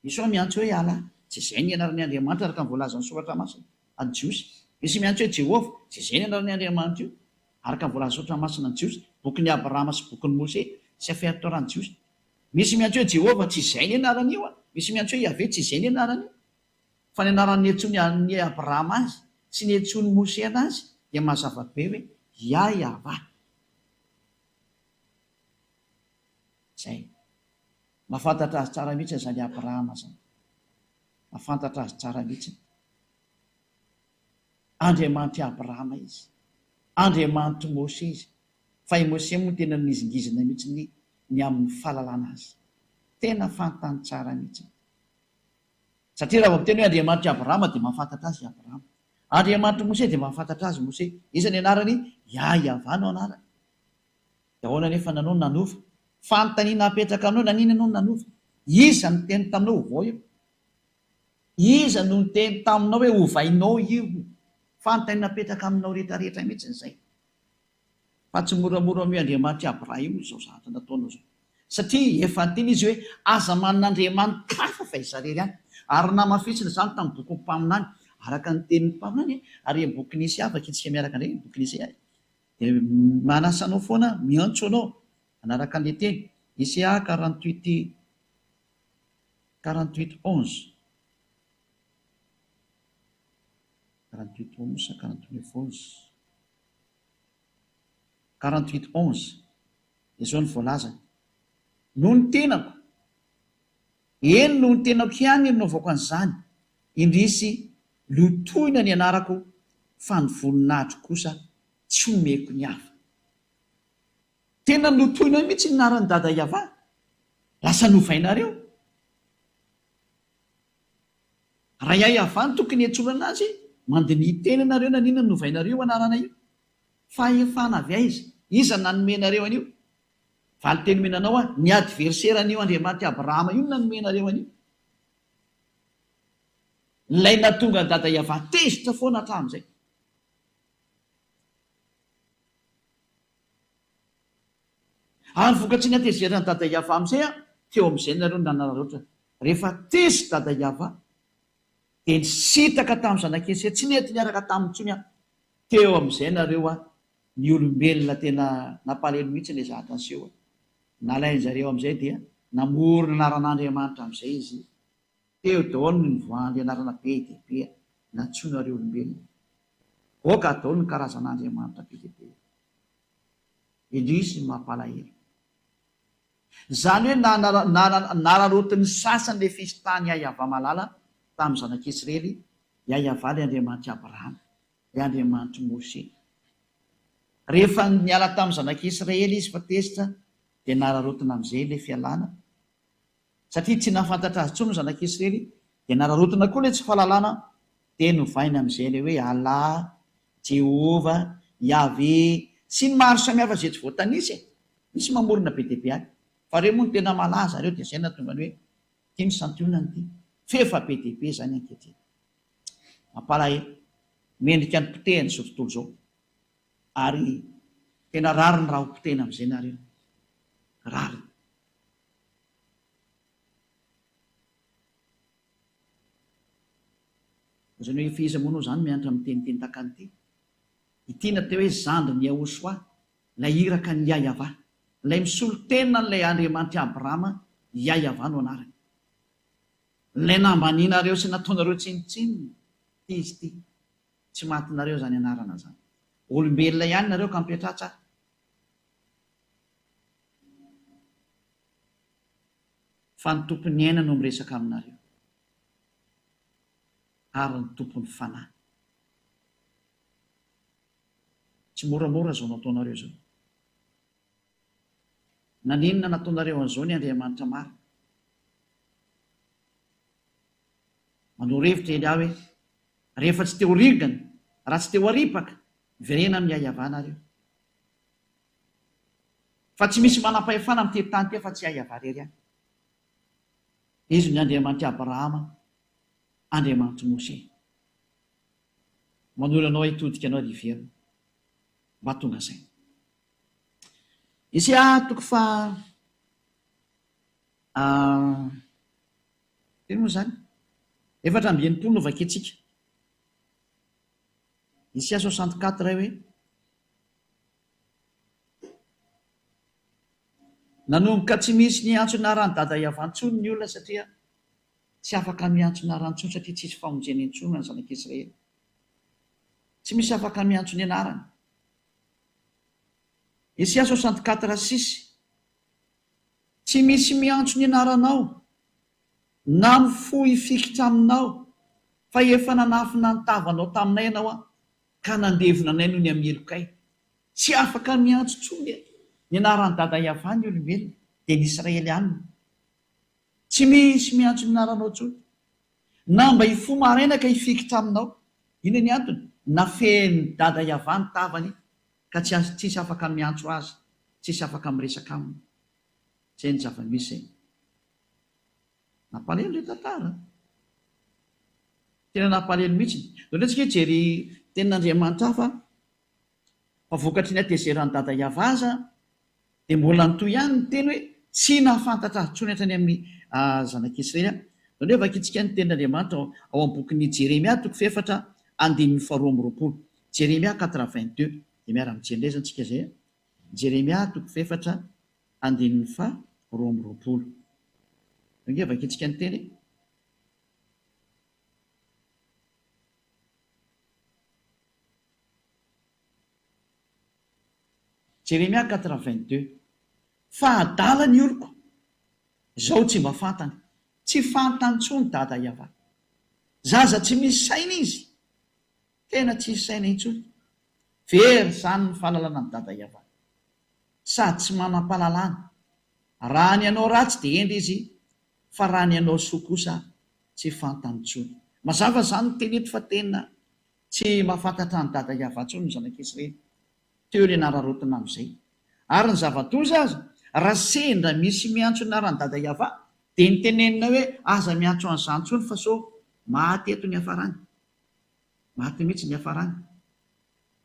Misy ao miantso hoe ala. Tsy izay ny anaran'ny Andriamanitra araka ny voalazan'ny soratra masina any Jiosy. Misy miantso hoe Jehovah. Tsy izay ny anaran'ny Andriamanitra io araka ny voalazan'ny soratra masina any Jiosy. bokin'ny Abrahama sy bokin'ny Mose sy afiatoran'ny Jiosy. Misy miantso hoe Jehovah tsy izay ny anarany io a, misy miantso hoe Yahvé tsy izay ny anarany io, fa ny anarany ny Abrahama azy sy ny antsoiny Mose anazy dia mazava be hoe Yahveh. Zay mahafantatra azy tsara mihitsy zany Abrahama zany, mahafantatra azy tsara mihitsy. Andriamanitra Abrahama izy, Andriamanitra Mose izy, fa i Mose moa tena nizingizina mihitsy ny amin'ny fahalalana azy, tena fantany tsara mihitsy. Satria raha miteny hoe Andriamanitra Abrahama dia mahafantatra azy Abrahama, Andriamanitra Mose dia mahafantatra azy Mose. Iza ny anarany? Yahveh no anarany. Dia ahoana nefa nanao nanova? Fanontaniana apetraka aminao, nanina anao nanova? Iza no teny taminao ho vao io? Iza no teny taminao hoe hovainao io? Fanontaniana apetraka aminao rehetrarehetra mihitsy izay. Fa tsy moramora amin'ny Andriamanitra Abrahama izao zavatra nataonao izao. Satria efa teny izy hoe aza manan'Andriamanitra hafa fa izarery ihany. Ary namafisina izany tamin'ny bokin'ny mpaminany, araka ny tenin'ny mpaminany, ary boky nisy afaka itsika miaraka indray boky nisy ahy. Dia manasanao foana, miantso anao anaraka an'ilay teny Isaiah 48:11. 48:11 izao ny voalaza: no ny tenako, eny no ny tenako ihany no avaoko an'izany, indrisy lotoina ny anarako, fa ny voninahitro kosa tsy omeko ny hafa. Tena lotoina mihitsy ny anaran'ny dada Yahveh, lasa novainareo. Raha Yahveh no tokony hiantsona azy, mandinihy teny ianareo nanina ny novainareo anarana io, fa efana avy aiza? Iza nanomenareo an'io? Valy teny menanao a ny adverseran'io Andriamanitra Abrahama io nanomenareo an'io. Ilay natonga ny dada Yahveh tezitra foana hatramin'izay. Ary vokatry ny atezerana dada Yahveh amin'izay a, teo amin'izay nareo nanaraotra. Rehefa tezy dada Yahveh dia nisitaka tamin'ny zanak'Esy, tsy nety niaraka tamin'ny tsony a. Teo amin'izay nareo a ny olombelona tena nampalahelo mihitsy ilay zavatra aseho. Nalain'izareo amin'izay dia namorona anaran'Andriamanitra amin'izay izy. Teo daholo ny nivoahan'ny anarana be dia be natsoinareo olombelona. Oka daholo ny karazan'Andriamanitra be dia be. Indrisy mampalahelo. Izany hoe nararotin'ny sasany ilay fisitany Yahveh malala tamin'ny zanak'Israely, Yahveh ilay Andriamanitra Abrahama, ilay Andriamanitra Mose. Rehefa niala tamin'ny zanak'Israely izy fa tezitra, dia nararotina amin'izay ilay fialana. Satria tsy nahafantatra azy intsony ny zanak'Israely, dia nararotina koa ilay tsy fahalalana, dia novaina amin'izay ilay hoe Allah, Jehovah, Yahvé, sy ny maro samihafa izay tsy voatanisy e. Misy mamorona be dia be any. Fa reo moa no tena malaza reo, dia izay natonga ny hoe tia ny santionany ity. Fefa be dia be izany ankehitriny. Mampalahelo, mendrika ny potehany izao tontolo izao. Ary tena rary ny raha ho potehana amin'izay nareo. Rary. Izany hoe efa iza moa zany mianatra amin'ny teniteny takan'ity. Ity natao hoe zandry ny Yahoshua, ilay iraka ny Yahveh, ilay misolo tena n'ilay Andriamanitra Abrahama, Yahveh no anarany. Ilay nambaninareo sy nataonareo tsinitsininy, ty izy ty. Tsy matinareo zany anarana zany. Olombelona ihany nareo ka mipetratra. Fa ny tompon'ny aina no miresaka aminareo. Ary ny tompon'ny fanahy. Tsy moramora zao nataonareo zao. Naninona nataonareo an'izao ny Andriamanitra maro? Manao revitra ely aho hoe rehefa tsy teo rigana, raha tsy teo aripaka, verena amin'ny Yahveh nareo. Fa tsy misy manam-pahefana amin'ny teny-tany ty fa tsy Yahveh rery ihany. Izy ny Andriamanitra Abrahama, Andriamanitra Mose. Manolo anao hitodika anao riverina. Mba tonga izay. Isaiah toko fa teny moa zany 4:20 no vakiantsika. Isaiah 64 hoe nanomboka tsy misy niantso narany dada iavantsony ny olona satria tsy afaka miantso narantsony satria tsisy famonjeny intsona ny zanak'Israely. Tsy misy afaka miantso ny anarany. Isias 64:6 tsy misy miantso ny anaranao na mifohy fikitra aminao fa efa nanafina ny tavanao taminay ianao ka nandevina anay noho ny amelokay. Tsy afaka miantso tsony ny anarany dada Iavany ny olombelona dia ny Israelianina. Tsy misy miantso ny anaranao tsony na mba hifohy maraina ka hifikitra aminao. Ino ny antony? Nafeny dada Iavany tavany ka tsisy afaka miantso azy, tsisy afaka miresaka aminy. Zay ny zava-misy zay. Nampalahelo ilay tantara. Tena nampalahelo mihitsy. Ohatsika jery tenin'Andriamanitra fa vokatry ny atezeran'ny dada Iavaza dia mbola nitoy ihany ny teny hoe tsy nahafantatra azy tsony hatrany amin'ny zanak'Israely. Zany hoe vakitsika ny tenin'Andriamanitra ao amin'ny bokin'ny Jeremia 4:22. Jeremia 4:22. Dia miara-mijery izantsika zay. Jeremia 4:22. Inge vakitsika ny teny. Jeremia 4:22. Fa adala ny oloko, izao tsy mba fantany, tsy fantany tsony dada Iavany. Zaza tsy misy saina izy, tena tsy misy saina intsony. Very zany ny fahalalana ny dada Iavany, sady tsy manam-pahalalana. Raha ny anao ratsy dia enda izy, fa raha ny anao soa kosa tsy fantany tsony. Mazava zany ny teny eto fa tena tsy mahafantatra ny dada Iavany tsony ny zanak'Israely. Teo ilay nararotina amin'izay. Ary ny zava-doza aza, raha sendra misy miantso ny aran'ny dada Iavany dia nitenenina hoe aza miantso an'izany tsony fa so maty eto ny hafarany. Maty mihitsy ny hafarany.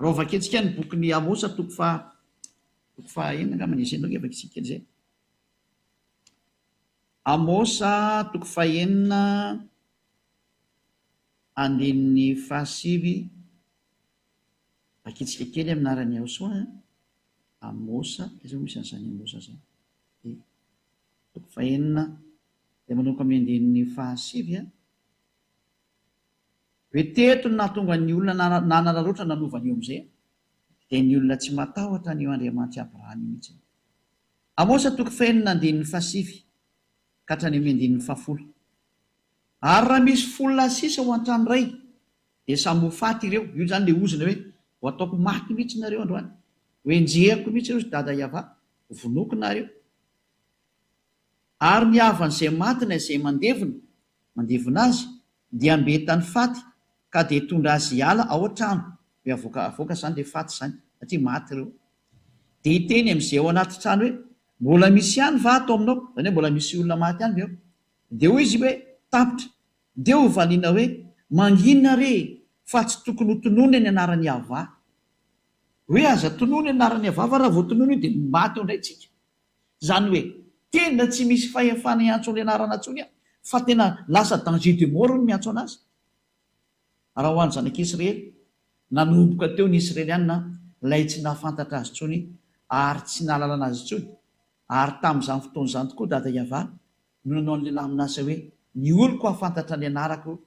Raha vakitsika ny bokin'ny Amosa 4:4 angamba izay nge vakitsika izay. Amosa 4:4 vakitsika kely amin'arany Aosoa. Amosa izay misy an'izany Amosa zany. 4:4 dia manomboka amin'ny 5. Hoe teto no nahatonga ny olona nanararoatra nanovany eo amin'izay dia ny olona tsy matahotra ny eo Andriamanitra Abrahamy mihitsy. Amosa 4:5 ka hatrany amin'ny 10. Ary raha misy folona sisa ho an-trano iray dia samy ho faty ireo. Io zany le ozina hoe ho ataoko maty mihitsy nareo androany, ho enjehako mihitsy ireo dada Iavany, vonoko nareo. Ary ny havan'izay matina izay mandevona azy dia ambetany faty ka dia tondra azy hiala ao an-trano. Hoe avoaka zany dia faty zany satria maty ireo. Dia hiteny amin'izay ao anaty trano hoe mbola misy ihany va ato aminao, zany hoe mbola misy olona maty ihany eo. Dia hoy izy hoe tapitra, dia ho valiana hoe manginona re fa tsy tokony ho tonoina ny anaran'ny Iavany. Hoe aza tonoina ny anaran'ny Iavany fa raha vao tonoina dia maty eo indray tsika. Zany hoe tena tsy misy fahefana iantso ny anarana tsony fa tena lasa danger de mort no miantso anazy. Raha ho an'ny zanak'Israely, nanomboka teo ny Israelianina ilay tsy nahafantatra azy tsony ary tsy nahalalana azy tsony. Ary tamin'izany fotoan'izany tokoa dada Iavany no nanao ny lehilahy amin'asa hoe ny oloko hafantatra ny anarako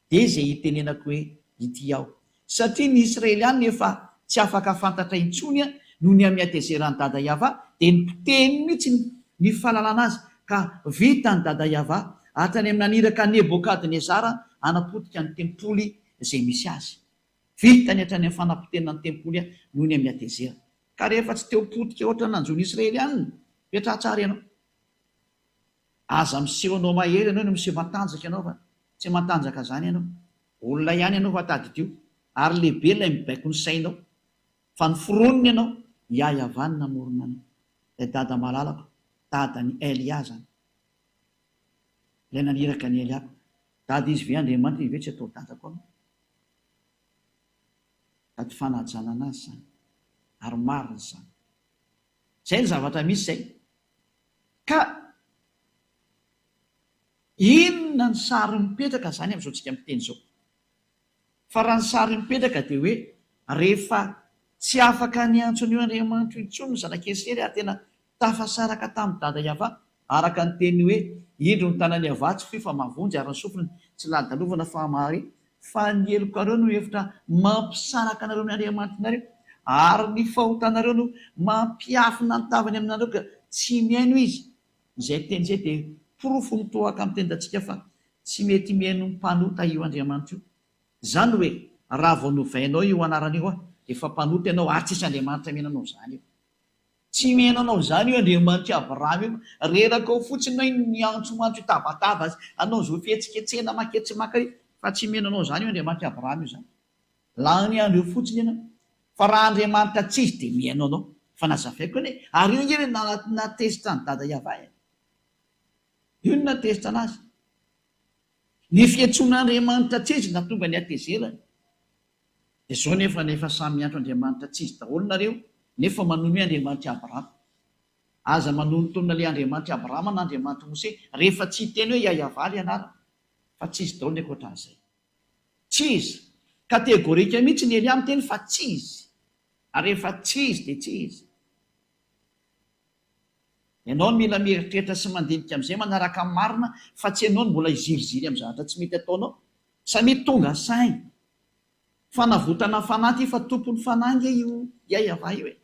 dia izay hitenenako hoe ity aho. Satria ny Israelianina efa tsy afaka fantatra intsony noho ny amiatezeran'ny dada Iavany dia nipoteny mihitsy ny fahalalana azy ka vita ny dada Iavany hatrany amin'ny naniraka Nebokadnezara hanapotika ny tempoly izay misy azy. Vita ny hatrany amin'ny fanapotenana ny tempoly noho ny amiatezera. Ka rehefa tsy teo potika ohatra nanjony Israelianina, petra tsara ianao. Aza miseho anao mahery ianao no miseho matanjaka ianao fa tsy matanjaka zany ianao. Olona ihany ianao fa tadidio ary lehibe ilay mibaiko ny sainao. Fa ny foroniny ianao Iavany namorona anao. Ilay dada malalako, dada ny Elia zany. Ilay naniraka ny Eliako. Dada izy ve Andriamanitra ve tsy atao dadako anao. Dady fanajana anazy zany. Ary marina zany. Zay ny zavatra misy zay. Ka inona ny sary mipetraka zany amin'izao tsika miteny izao. Fa raha ny sary mipetraka dia hoe rehefa tsy afaka niantso ny Andriamanitra intsony ny zanak'Israely ary tena tafasaraka tamin'ny dada Iava araka ny teny hoe indro ny tanany avatsy fifa mavonjy ary ny sofiny tsy ladalovana fa mahary fa ny eloko areo no hevitra mampisaraka anareo ny Andriamanitrareo ary ny fahotanareo no mampiafina ny tavany aminareo ka tsy miaino izy. Izay teny izay dia porofo mitohaka amin'ny tendantsika fa tsy mety miaino ny mpanota io Andriamanitra io. Izany hoe raha vao novainao io anaran'io efa mpanota ianao ary tsisy Andriamanitra miainanao izany io. Tsy miainanao izany io Andriamanitra Abrahama io. Reraka ao fotsiny ny antsoantso tabataba anao zo fihetsiketsehana maketsimaka io fa tsy miainanao izany io Andriamanitra Abrahama io zany. La ny andro io fotsiny ianao. Fa raha Andriamanitra tsy izy dia miaino anao. Fa nazavaiko hoe ary io nge natezitra ny dada Iava. Io no natezitra anazy. Ny fiantsoan'Andriamanitra tsy izy natonga ny atezerany. Dia zao nefa samy miantso Andriamanitra tsy izy daholo nareo nefa manono Andriamanitra Abrahama. Aza manono tonona le Andriamanitra Abrahama na Andriamanitra Mose rehefa tsy teny hoe Iava le anarana fa tsy izy daholo ny ankoatran'izay. Tsy izy. Kategorika mihitsy ny Eliam teny fa tsy izy. Ary rehefa tsy izy dia tsy izy. Ianao no mila mieritreritra sy mandinika amin'izay manaraka amin'ny marina fa tsy ianao no mbola iziriziry amin'ny zavatra tsy mety ataonao. Sa mety tonga sainy. Fanavotana fanahy fa tompony fanahy nge io Iava io e.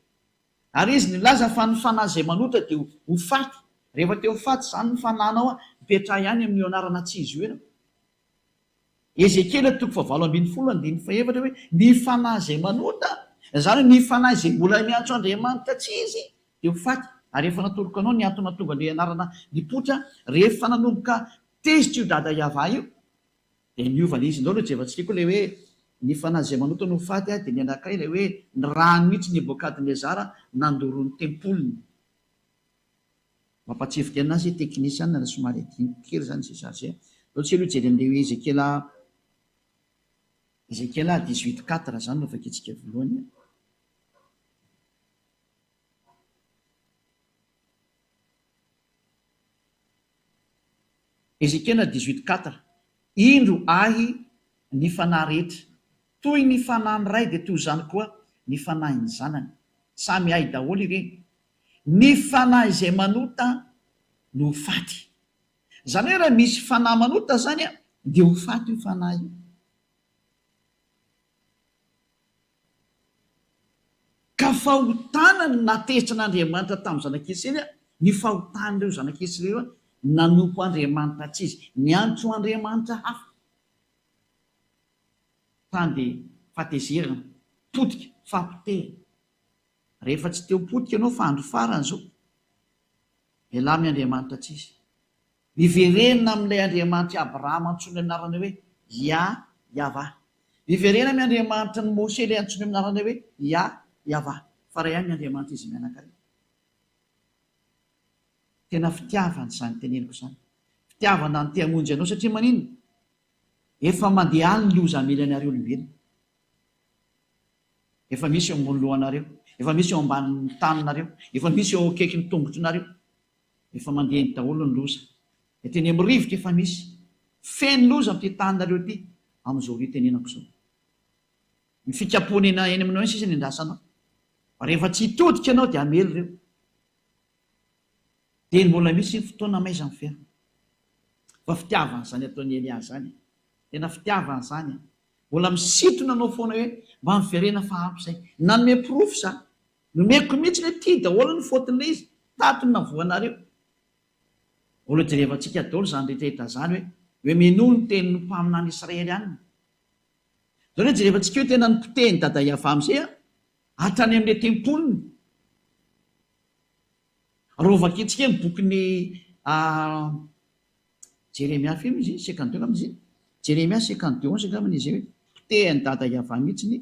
Ary izy nilaza fa ny fanahy izay manotra dia ho faty. Rehefa teo faty izany ny fanahinao mipetraha ihany amin'io anarana tsy izy io ianao. Ezekiel 7:20-24 hoe ny fanahy izay manota, izany ny fanahy izay mbola miantso Andriamanitra tsy izy dia ho faty. Ary rehefa natoloka anao ny antony tonga le anarana nipotra rehefa nanomboka tezitra io dada Iava io dia niovana izy indao no jevantsika le hoe ny fanahy izay manota no faty dia ny anankiray ilay hoe ny rano mihitsy Nebokadnezara nandoro ny tempolony. Mampatsifika anazy teknisiana na somary adiniky kely zany izay zary zay. Dao tsy aloha jery amin'ilay Ezekiel 18:4 zany no vakitsika voalohany. Ezekiel 18:4 indro ahy ny fanahy rehetra toy ny fanahy ray dia toy izany koa ny fanahiny zanany samy ahy daholo ireny. Ny fanahy izay manota no faty. Izany hoe raha misy fanahy manota zany dia ho faty io fanahy io. Ka fahotana ny natezitra n'Andriamanitra tamin'ny zanak'Israely ny fahotan'ireo zanak'Israely nanompo Andriamanitra tsy izy, niantso Andriamanitra hafa. Tany dia fatezerana, potika, fampitera. Rehefa tsy teo potika ianao fa andro farany zao, velamy Andriamanitra tsy izy. Miverenina amin'ilay Andriamanitra Abrahama antsoiny anarana hoe Iava. Miverena amin'ny Andriamanitra ny Mose ilay antsoiny anarana hoe Iava. Fa ray ihany ny Andriamanitra izy mianankiray. Tena fitiavana izany teneniko izany. Fitiavana ny te-hamonjy anao satria manino? Efa mandeha any ny loza-milanareo olombelona. Efa misy eo ambony lohanareo, efa misy eo ambanin'ny taninareo, efa misy eo akaikin'ny tongotronareo. Efa mandeha ny daholo ny loza. Teny amin'ny rivotra efa misy. Feno loza amin'ity taninareo ity amin'izao tenenako izao. Ny fikapoana eny aminao eny sisa ny andrasanao. Rehefa tsy hitodika ianao dia hamely ireo. Dia mbola misy ny fotoana maizany fiainana. Fa fitiavana izany ataon'ny Elia zany. Tena fitiavana izany. Mbola misintona anao foana hoe mba miverena fa ampy izay. Nanome porofo za. Nomeko mihitsy hoe ity daholo ny fôtin'ilay izy. Tatony na voanareo. Olo jerevantsika daholo izany rehetrarehetra izany hoe menono ny tenin'ny mpaminany Israely ihany. Zao hoe jerevantsika hoe tena nipotehiny dada Iava amin'izay hatrany amin'ilay tempolony. Rovakitsika ny bokin'ny Jeremia filo izy 52 amin'izy. Jeremia 52:11 angambany izy hoe potehiny dada Iava mihitsy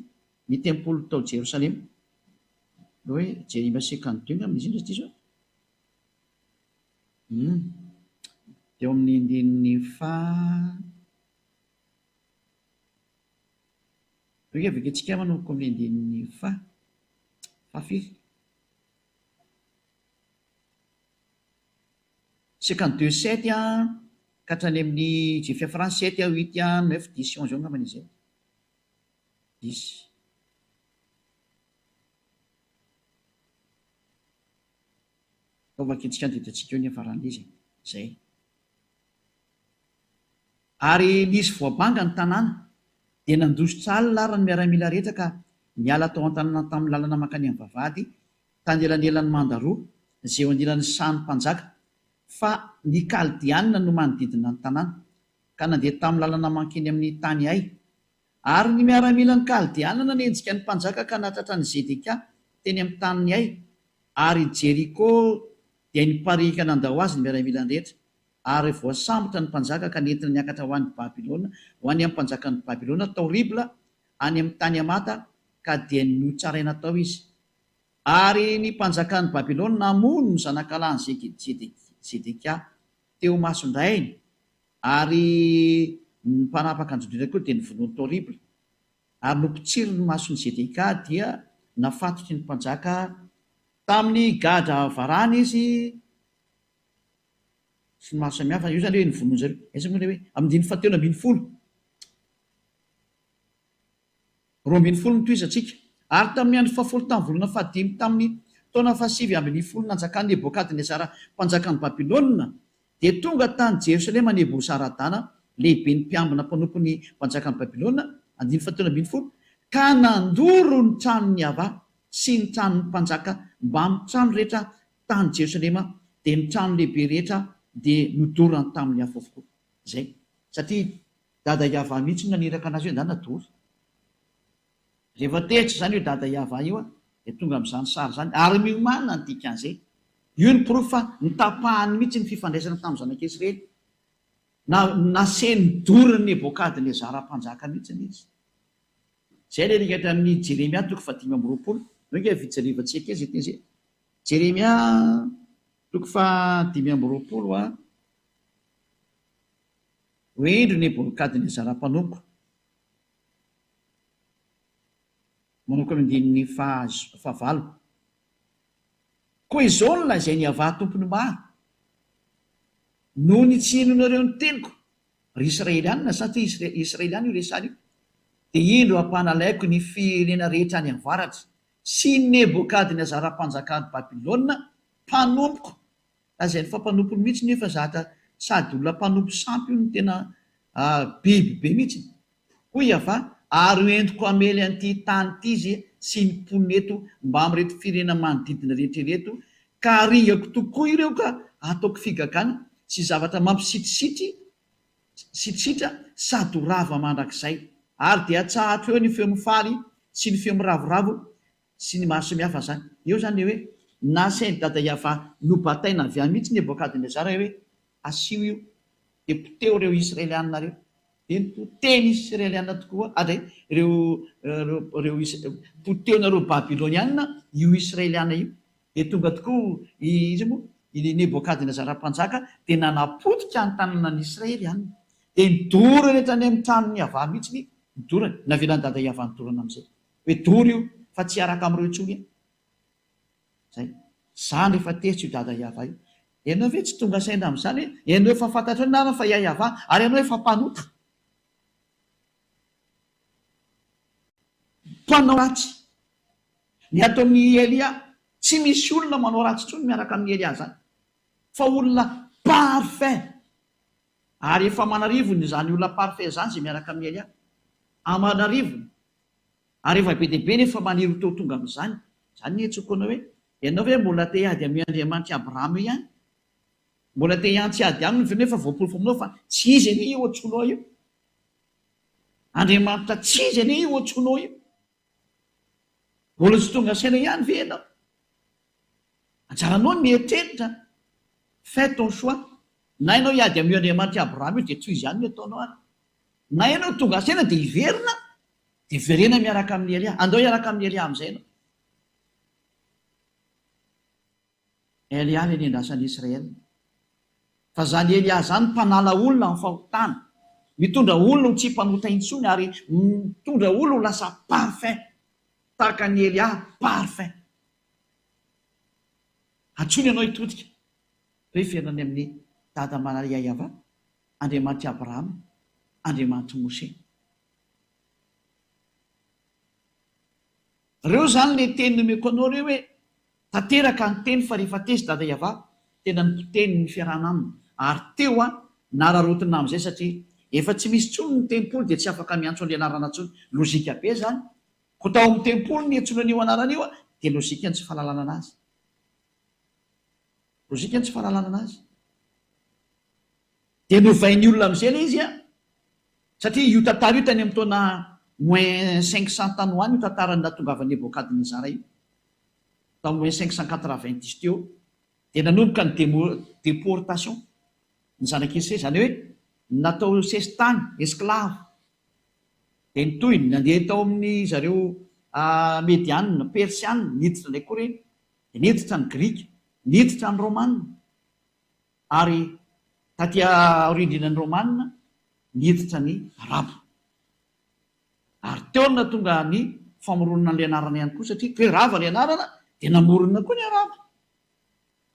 ny tempolo tao Jerosalema. Hoe Jeremia 52 amin'izy izy zao. Teo amin'ny andininy hoe vakitsika manomboka amin'ny andininy fafiry. 52:7 ka hatrany amin'ny Jefia France 7, 8, 9, 10, 11 eo angambany izay. 10. ovakitsika andiditsika eo ny avaran'izy zay. Ary nisy voabanga ny tanàna dia nandositra alina ary ny miaramila rehetra ka niala tao an-tanàna tamin'ny lalana mankany amin'ny vavahady tany elanelan'ny mandaroa izay eo anilan'ny sany mpanjaka, fa ny kaldianina no manodidina ny tanàna ka nandeha tamin'ny lalana mankeny amin'ny tany ay. Ary ny miaramila ny kaldianina nenjika ny mpanjaka ka natratra ny Zedeka teny amin'ny tany ay, ary Jeriko dia niparika nandao azy ny miaramila ny rehetra. Ary voasambotra ny mpanjaka ka nentina niakatra ho an'ny Babilôna, ho any amin'ny mpanjakan'ny Babilôna tao Ribla any amin'ny tany Amata, ka dia notsaraina tao izy. Ary ny mpanjakan'ny Babilôna namono ny zanakalany Zedeka teo mason-drainy, ary ny mpanapaka anjodrina koa dia nivonoany tao Ribla. Ary nompitsiry ny mason'ny Zedeka dia nafatotry ny mpanjaka tamin'ny gadra varana izy sy ny maro samihafa. Io zany hoe nivonoany zareo esa moa hoe amin'ny 17 no toizatsika. Ary tamin'ny andro 70 volana fahadimy tamin'ny taona 710 nanjakan'ny Nebokadnezara mpanjakan'ny Babilôna dia tonga tany Jerosalema Nebosaradana lehibe ny mpiambina mpanompon'ny mpanjakan'ny Babilôna 1710 ka nandoro ny tranony Ava sy ny tranony mpanjaka mba amin'ny trano rehetra tany Jerosalema, dia ny trano lehibe rehetra dia nodorany tamin'ny hafa avokoa zay, satria dada Iava mihitsy naniraka anazy hoe ndana dory. Rehefa tehitra zany hoe dada Iava io dia tonga amin'izany sary zany, ary miomana ny dikan'izay. Io ny proof fa nitapahany mihitsy ny fifandraisana tamin'ny zanak'Israely, naseny doriny Nebokadnezara mpanjaka mihitsy izy. Zay le rikatra amin'ny Jeremia 5:20 noinge vitsarivatsika izy teny zay. Jeremia 5:20 hoendry Nebokadnezara mpanompo, manoko amin'ny andininy 9. Koa izao no lazainy Niava tompony maro noho ny tsy inonareo ny teniko ry Israelianina, satria Israeliana io resany io, dia indro ampanalaiko ny firenena rehetra any avaratra sy Nebokadnezara mpanjakan'ny Babilôna mpanompoko. Lazainy fa mpanompony mihitsy nefa zatra sady olona mpanompo sampy io ny tena biby be mihitsy. Hoy Iava, ary entiko amely an'ity tany ity izy sy ny mponina eto mba amin'reto firenena manodidina rehetrareto, ka arigako tokoa ireo ka ataoko figagana sy zavatra mampisitrisitra sady rava mandrakizay. Ary dia atsahatra eo ny feo mifaly sy ny feo miravoravo sy ny maro samihafa zany. Eo zany hoe nasainy dada Iava nobataina avy any mihitsy Nebokadnezara hoe asio io, dia poteo reo Israelianina reo, dia poteny Israelianina tokoa ary poteonareo Babilônianina io Israelianina io. Dia tonga tokoa izy moa i Nebokadnezara mpanjaka dia nanapotika ny tanànan'ny Israelianina, dia nidorany rehetra any amin'ny tranony Iava mihitsy ny nidorany. Navelan'ny dada Iava nidorana amin'izay hoe dory io fa tsy araka amin'ireo intsony zay. Zany rehefa teritra io dada Iava io. Ianao ve tsy tonga saina amin'izany hoe ianao efa fantatra hoe nana fa Iava ary ianao efa mpanota, mpanao ratsy. Ny ato amin'ny Elia tsy misy olona manao ratsy intsony miaraka amin'ny Elia zany, fa olona parfait. Ary efa manarivony zany olona parfait zany zay miaraka amin'ny Elia, amanarivony. Ary efa be dia be nefa maniry teo tonga amin'izany. Zany ny hetsoko anao hoe ianao ve mbola te hiady amin'ny Andriamanitra Abrahama ihany, mbola te hiantsy ady aminy nefa voapolofo aminao fa tsy izy anie io antsoinao io, Andriamanitra tsy izy anie io antsoinao io, mbola tsy tonga saina ihany ve ianao? Anjaranao ny mieritreritra, fais ton choix. Na ianao hiady amin'ny Andriamanitra Abrahama io dia tsy izy ihany no ataonao ary, na ianao tonga saina dia hiverina, dia verena miaraka amin'ny Elia. Andao hiaraka amin'ny Elia amin'izay ianao. Elia le nendrasan'ny Israely, fa zany Elia zany mpanala olona amin'ny fahotana, mitondra olona ho tsy mpanota intsony ary mitondra olona ho lasa parfait tahaka ny Elia parfait. Antsony ianao hitodika hoe fiainany amin'ny dada Maria Iava, Andriamanitra Abrahama, Andriamanitra Mose. Reo zany le teny nomeko anao reo hoe tanteraka ny teny fa rehefa tezy dada Iava tena nipoteny ny fiarahana aminy. Ary teo nararotina amin'izay satria efa tsy misy tsony ny tempoly dia tsy afaka miantso an'le anarana tsony. Lozika be zany. Ko tao amin'ny tempoly ny etsoina an'io anarana io dia lozika ny tsy fahalalana anazy. Lozika ny tsy fahalalana anazy. Dia novain'ny olona amin'izay ilay izy satria io tantara io tany amin'ny taona moins 500 tany ho any io tantara natongavany Nebokadnezara io. Tao moins 590 teo dia nanomboka ny déportation ny zanak'Israely, zany hoe natao sesitany esclave. Dia nitoy nandeha tao amin'ny zareo Medianina, Persianina, niditra ilay koa ireny, niditra ny Grika, niditra ny Romanina, ary taty aorindrinan'ny Romanina niditra ny Arabo. Ary teo na tonga ny famoronana ny anarana ihany koa satria hoe rava ny anarana dia namorona koa ny Arabo.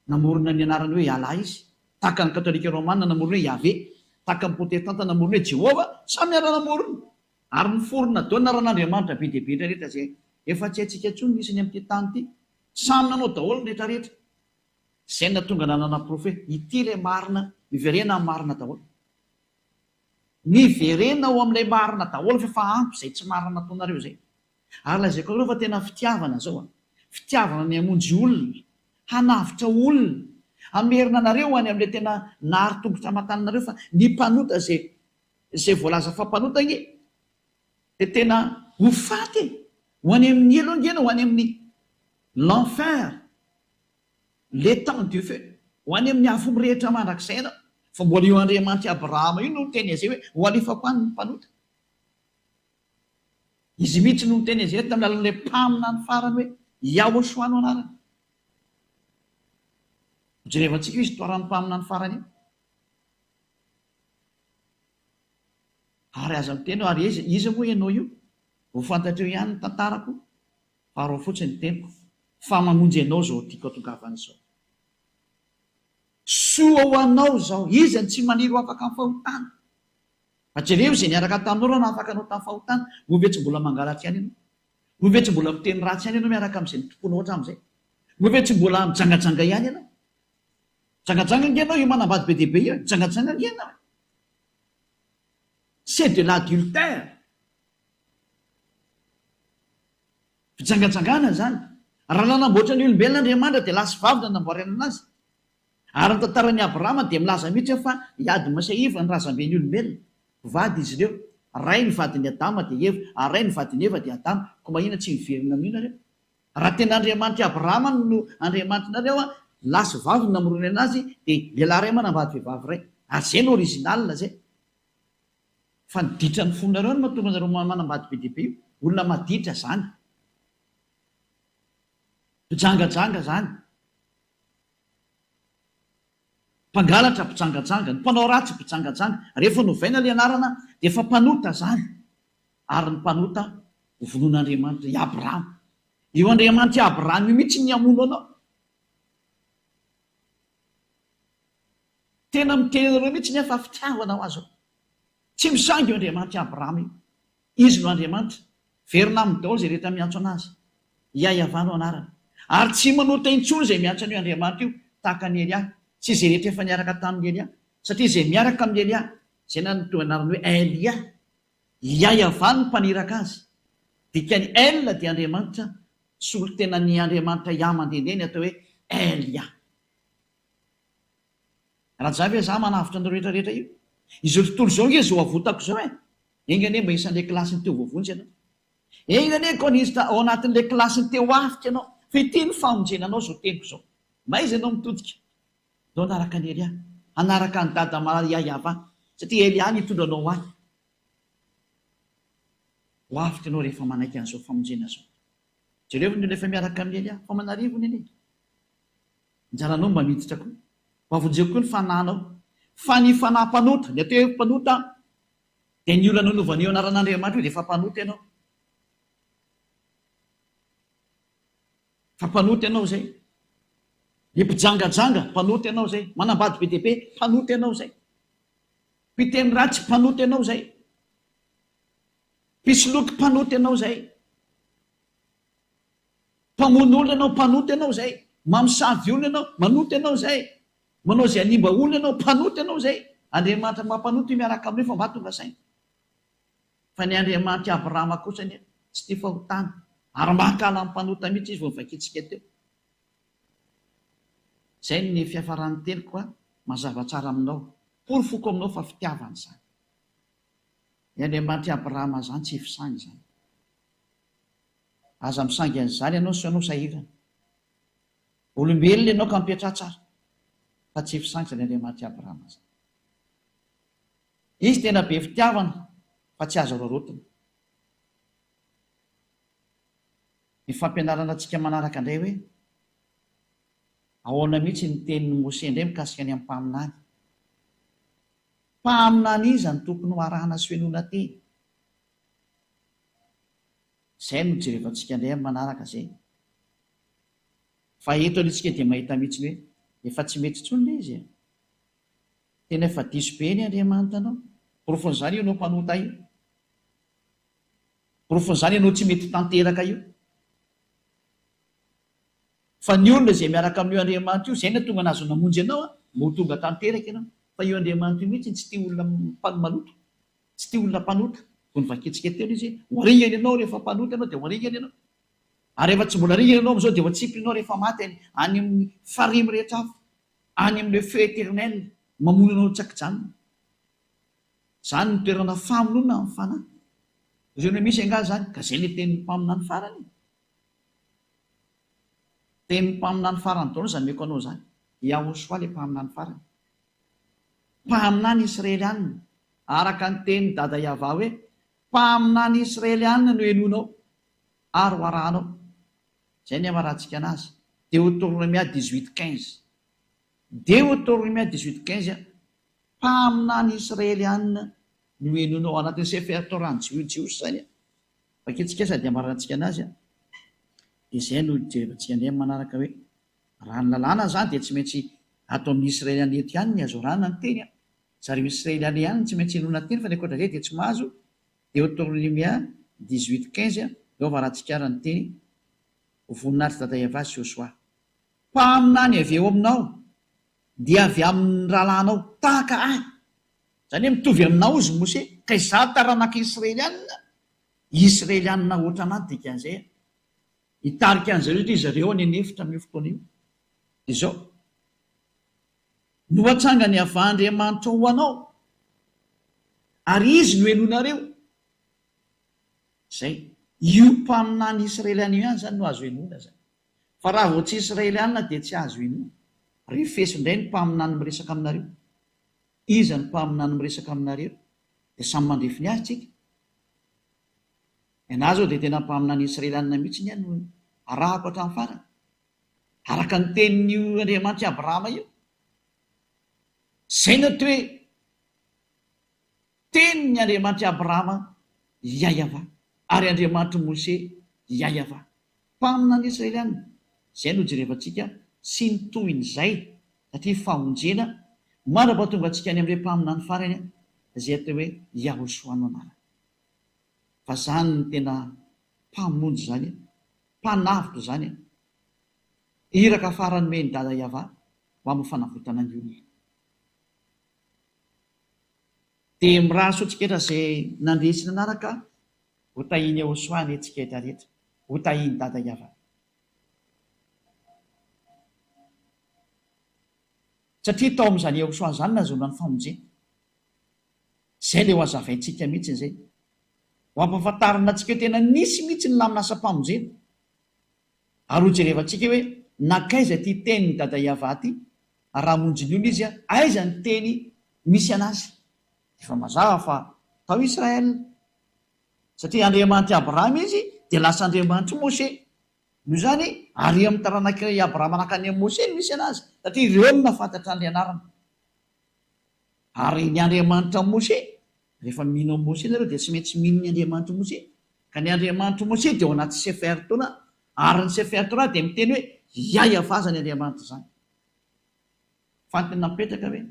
Namorona ny anarany hoe Allah izy. Tahaka ny katolika Romanina namorona hoe Yahvé, tahaka ny protestanta namorona hoe Jehova, samy miara namorona. Ary niforona dao naran'Andriamanitra be dia be rehetra izay efa tsy haintsika intsony nisy ny amin'ity tany ity. Samy nanao daholo ny rehetra rehetra. Izay natonga nanana profeta ity ilay marina, niverena amin'ny marina daholo. Niverena ao amin'ilay marina daholo fa efa ampy izay tsy marina nataonareo izay. Ary lazaiko areo fa tena fitiavana zao. Fitiavana ny hamonjy olona, hanavitra olona, hamerina anareo any amin'ilay tena nahary tongotra aman-tananareo fa ny mpanota izay voalaza fa mpanotany dia tena ho faty ho any amin'ny elongena, ho any amin'ny l'enfer, l'étang du feu, ho any amin'ny afo mirehetra mandrakizay ianao. Fa mbola io Andriamanitra Abrahama io no teny izay hoe ho alefako any ny mpanota. Izy mihitsy no teny izay tamin'ny alalan'ilay mpamina ny farany hoe Yahoshua no anarany. Jerevantsika io histoiran'ny mpamina ny farany io. Ary aza miteny ary izy moa ianao io ho fantatreo ihany ny tantarako, faro fotsiny teniko fa mamonjy ianao zao tiako atongavana izao. Soa ho anao zao, izy ny tsy maniry ho afaka amin'ny fahotana. Jereo izay niaraka taminao na afaka anao tamin'ny fahotana, ove tsy mbola mangalatra ihany ianao, ove tsy mbola miteny ratsy ihany ianao miaraka amin'izay tomponao hatramin'izay, ove tsy mbola mijangajanga ihany ianao. Jangajanga ngenao io manambady be dia be io, jangajanga ngenao. C'est de l'adultère. Fijangajangana zany. Raha nanamboatra ny olombelona Andriamanitra dia lasy vavy no nanamboarana anazy. Ary ny tantaran'ny Abrahama dia milaza mihitsy fa hiady masaiva ny razamben'ny olombelona. Vady izy ireo. Ray ny vadin'ny Adama dia Eva, ary ray ny vadin'ny Eva dia Adama. Ko mahina tsy miverina amin'io nareo. Raha tena Andriamanitra Abrahama no Andriamanitra nareo lasy vavy no namorony anazy dia lehilahy ray manambady vehivavy ray. Ary izay no original zay. Fa niditra ny fonareo no mahatonga anareo manambady be dia be io. Olona maditra zany. Mpijangajanga zany. Mpangalatra mpijangajanga, ny mpanao ratsy mpijangajanga. Rehefa novaina ilay anarana dia efa mpanota zany. Ary ny mpanota ho vonon'Andriamanitra i Abrahama. Io Andriamanitra Abrahama io mihitsy ny hamono anao. Tena miteny anareo mihitsy ny efa fitiavana ho azo. Tsy misangy io Andriamanitra Abrahama io. Izy no Andriamanitra. Verina amin'ny daholo izay rehetra miantso anazy. Iayavano anarany. Ary tsy manota intsony izay miantso an'io Andriamanitra io tahaka ny Elia. Tsy izay rehetra efa niaraka tamin'ny Elia. Satria izay miaraka amin'ny Elia, izay nanotony anarany hoe Elia. Iayavano ny mpaniraka azy. Dikany El dia Andriamanitra, solo tena ny Andriamanitra Yah mandehandeha ny atao hoe Elia. Raha zavy za manavitra ny rehetra rehetra io. Izao tontolo izao nge zao avotako izao engane mba isan'ilay kilasy ny teo vovonjy ianao. Engane konista ao anatin'ilay kilasy ny teo afika ianao. Fa ity ny famonjena anao zao teniko izao. Maiza ianao mitodika. Dao anaraka ny Elia. Anaraka ny dada Yahava. Satria Elia nitondra anao any. Ho afika ianao rehefa manaiky an'izao famonjena zao. Jereo ny rehefa miaraka amin'ny Elia. Fa manarivo ny eny. Njaranao mba miditra koa. Mavonjeo koa ny fananao. Fa ny fanampanota, ny atao hoe mpanota dia ny olona nanovana eo anaran'Andriamanitra io dia efa mpanota ianao. Fa mpanota ianao zay. Ny mpijangajanga, mpanota ianao zay. Manambady be dia be, mpanota ianao zay. Mpiteny ratsy, mpanota ianao zay. Mpisoloky, mpanota ianao zay. Mpamono olona ianao, mpanota ianao zay. Mamosavy olona ianao, manota ianao zay. manao zay animba olona ianao, mpanoty ianao zay. Andriamanitra mampanoty miaraka amin'io fa mahatonga saina. Fa ny Andriamanitra Abrahama kosa ny tsy tia fahotana, ary mahakala amin'ny mpanota mihitsy izy vao nivakitsika teo. Zay ny fiafarany teliko mazava tsara aminao, porofoko aminao fa fitiavana zany. Ny Andriamanitra Abrahama zany tsy fisangy zany. Aza misangy an'izany ianao sy anao sahirana. Olombelona ianao ka mipetra tsara, fa tsy fisangy zany Andriamanitra Abrahama zany. Izy tena be fitiavana fa tsy azo rorotina. Ny fampianarana antsika manaraka indray hoe ahoana mihitsy ny tenin'ny Mose indray mikasika ny amin'ny mpaminany. Mpaminany izy ny tokony ho arahana sy fienoana teny. Izay no jerevantsika indray amin'ny manaraka zay. Fa eto antsika dia mahita mihitsy hoe efa tsy mety intsony ilay izy. Tena efa diso be ny Andriamanitra anao. Porofon'izany ianao mpanota io. Porofon'izany ianao tsy mety tanteraka io. Fa ny olona izay miaraka amin'io Andriamanitra io, izay no tonga nazo namonjy ianao, mo tonga tanteraka ianao. Fa io Andriamanitra io mihitsy tsy tia olona maloto, tsy tia olona mpanota. Vao nivakitsika teo izy, horingana ianao rehefa mpanota ianao dia horingana ianao. Ary rehefa tsy mbola ringana ianao amin'izao dia hoatsipy ianao rehefa maty any amin'ny farimy rehetra avy, any amin'ny feu éternel, mamono ianao tsaki-janona. Zany ny toerana famonoana amin'ny fanahy. Izay no misy angaha zany, ka izay ny tenin'ny mpaminany farany. Tenin'ny mpaminany farany taona izany meko anao zany. Yahoshua ilay mpaminany farany. Mpaminany Israelianina, araka ny tenin'ny dada Yahva hoe mpaminany Israelianina no henonao ary ho arahanao. Izay ny amarahantsika anazy. Deutéronomia 18:15. Deutéronomia 18:15, mpaminany Israelianina no henonao, anatin'ny Sefer Torah Jiosy zany. Vakitsikesa dia amarahantsika anazy. Izay no jerevantsika indray manaraka hoe raha ny lalàna zany dia tsy maintsy ato amin'ny Israeliana eto ihany ny azo rana ny teny. Zareo Israeliana ihany tsy maintsy henona teny, fa ny ankoatra izay dia tsy mahazo. Deutéronomia 18:15, eo avarantsika ara ny teny. Ho voninahitra dada Eva sy Joshua. Mpaminany avy eo aminao dia avy amin'ny rahalanao tahaka ahy. Zany hoe mitovy aminao izy Mose, ka izaho taranaka Israelianina. Israelianina ohatra anaty dikan'izay. Hitarika an'izareo dia zareo any anefitra amin'ny fotoana io. Izao no hatsanga ny avy Andriamanitra ho anao, ary izy no henonareo. Zay io mpaminany Israeliana ihany zany no azo henona zany. Fa raha vao tsy Israeliana dia tsy azo henona. Rifeso indray ny mpaminany miresaka aminareo. Iza ny mpaminany miresaka aminareo? Dia samy mandrefy ny azy tsika. Ianao zao dia tena mpaminany Israeliana mihitsy ny ihany no arahako hatramin'ny farany. Araka ny tenin'io Andriamanitra Abrahama io. Zay no hoe tenin'ny Andriamanitra Abrahama Yahva, ary Andriamanitra Mose Yahva. Mpaminany Israeliana. Izay no jerevantsika sy ny toin'izay satria famonjena mandrapa tonga antsika any amin'ilay mpaminany farany izay atao hoe Yahoshua no anarany. Fa zany ny tena mpamonjy zany, mpanavitra zany, iraka farany meny dada Yahva ho amin'ny fanavotana ny olona. Dia miraso antsika izay nandresina anaraka, ho tahiny Yahoshua ny antsika rehetra, ho tahiny dada Yahva. Satria tao amin'izany Yahoshua zany nahazoana ny famonjena. Izay ilay ho hazavaintsika mihitsy izay. Ho ampahafantarana antsika tena nisy mihitsy ny lamin'asa-pamonjena. Ary ho jerevantsika hoe nakaiza ty tenin'ny dada Yahva ty, raha monjy ny olona izy, aiza ny teny misy anazy. Efa mazava fa tao Israel. Satria Andriamanitra Abrahama izy dia lasa Andriamanitra Mose. Noho izany ary amin'ny taranak'i Abrahama nakany amin'ny Mose no misy anazy, satria ireo no nafantatra ny anarana. Ary ny Andriamanitra Mose, rehefa mino amin'ny Mose zareo dia tsy maintsy mino ny Andriamanitra Mose. Ka ny Andriamanitra Mose dia ao anaty Sefer Torah, ary ny Sefer Torah dia miteny hoe Yahva zany Andriamanitra zany. Fantany napetraka hoe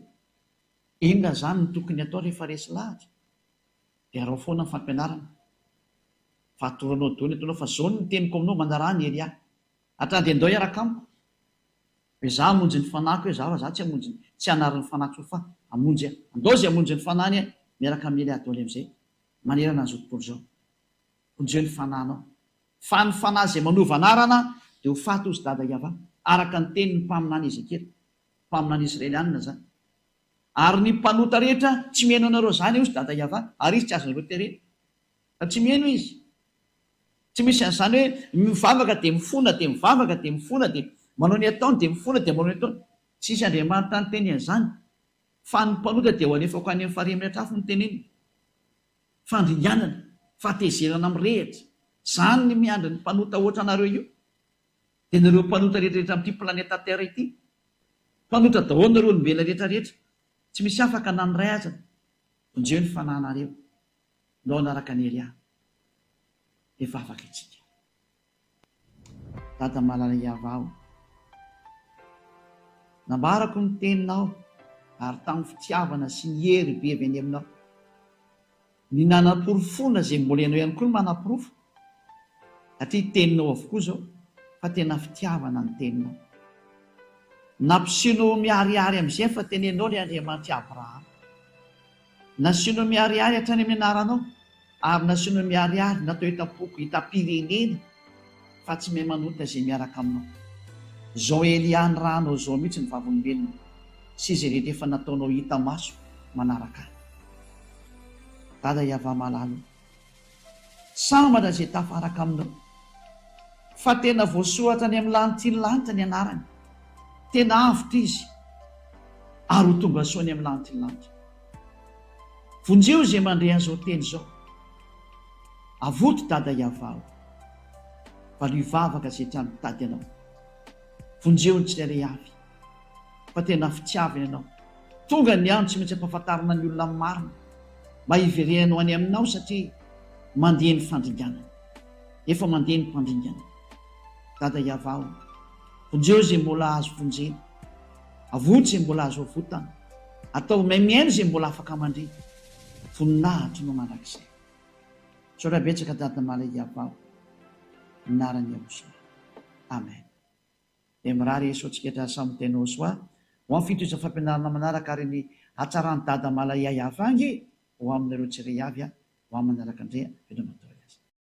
inona zany no tokony atao rehefa resy lahatra, dia arao foana ny fampianarana. Fatoranao dony atonao fa zao ny teniko aminao mandarany ery ahy. Hatrany dia andao hiaraka amiko. hoe za hamonjy ny fanahiko hoe za tsy hamonjy tsy hanarin'ny fanahiko fa amonjy andaozy hamonjy ny fanahany miaraka amily adaoly am'izay manerana an'izao tontolo zao onjeo ny fananao fa ny fanahy zay manova anarana dia ho faty ozy dada iava araka ny teny ny mpaminany Ezekely mpaminany Israelianina zany ary ny mpanota rehetra tsy mihaino anareo zany ozy dada iava ary izy tsy azonareo terena fa tsy mihaino izy tsy misy an'izany hoe mivavaka dia mifona dia mivavaka dia mifona dia manao ny ataony dia mifona dia manao ny ataony tsisy Andriamanitra ny teny an'izany fa ny mpanota dia ho anefako any amin'ny farihy amin'ny atrafo ny teneny fandringanana fatezerana mirehitra zany ny miandry ny mpanota ohatra anareo io dia nareo mpanota rehetrarehetra amin'ity planeta terra ity mpanota daholo nareo ny mbela rehetrarehetra tsy misy afaka na ny ray aza onjeo ny fanahinareo nao anaraka ny Elia efa afaka itsika dada malala iavao nambarako ny teninao ary tamin'ny fitiavana sy ny hery be avy any aminao ny nanam-porofona zay mbola ianao ihany koa ny manam-porofo satria teninao avokoa zao fa tena fitiavana ny teninao nampisinao miariary amin'izay fa tenenao ny Andriamanitra Abrahama nasinao miariary hatrany amin'ny anaranao ary nasinao miariary natao hitapoko hitam-pirenena fa tsy mahay manota zay miaraka aminao zao Elia ny rahanao zao mihitsy ny vavolombelona sy izay rehetra efa nataonao hita maso manaraka dada iava malalo samana zay tafaraka aminao fa tena voasoratra ny amin'ny lanitry lanitra ny anarany tena avitra izy ary ho tonga soa ny amin'ny lanitry lanitra vonjeo zay mandre an'izao teny zao avoto dada iavao fa lo hivavaka zay trano tady anao vonjeo ny tsirairay avy fa tena fitiavana ianao tonga ny ano tsy maintsy ampahafantarana ny olona marina mba hiverehanao any aminao satria mandeha ny fandringanana efa mandeha ny mpandringana dada iavao vonjeo zay mbola azo vonjena avoto zay mbola azo avotana atao maimiaino zay mbola afaka mandre voninahitry no mandrakizay sorabetsaka dada mala iavao narany aoso amen dia mirary esotsika samy tenao soa ho amin'ny fito isan'ny fampianarana manaraka ary ny hatsarany dada mala iavangy ho aminareo tsiray avy ho amin'ny manaraka indray vedra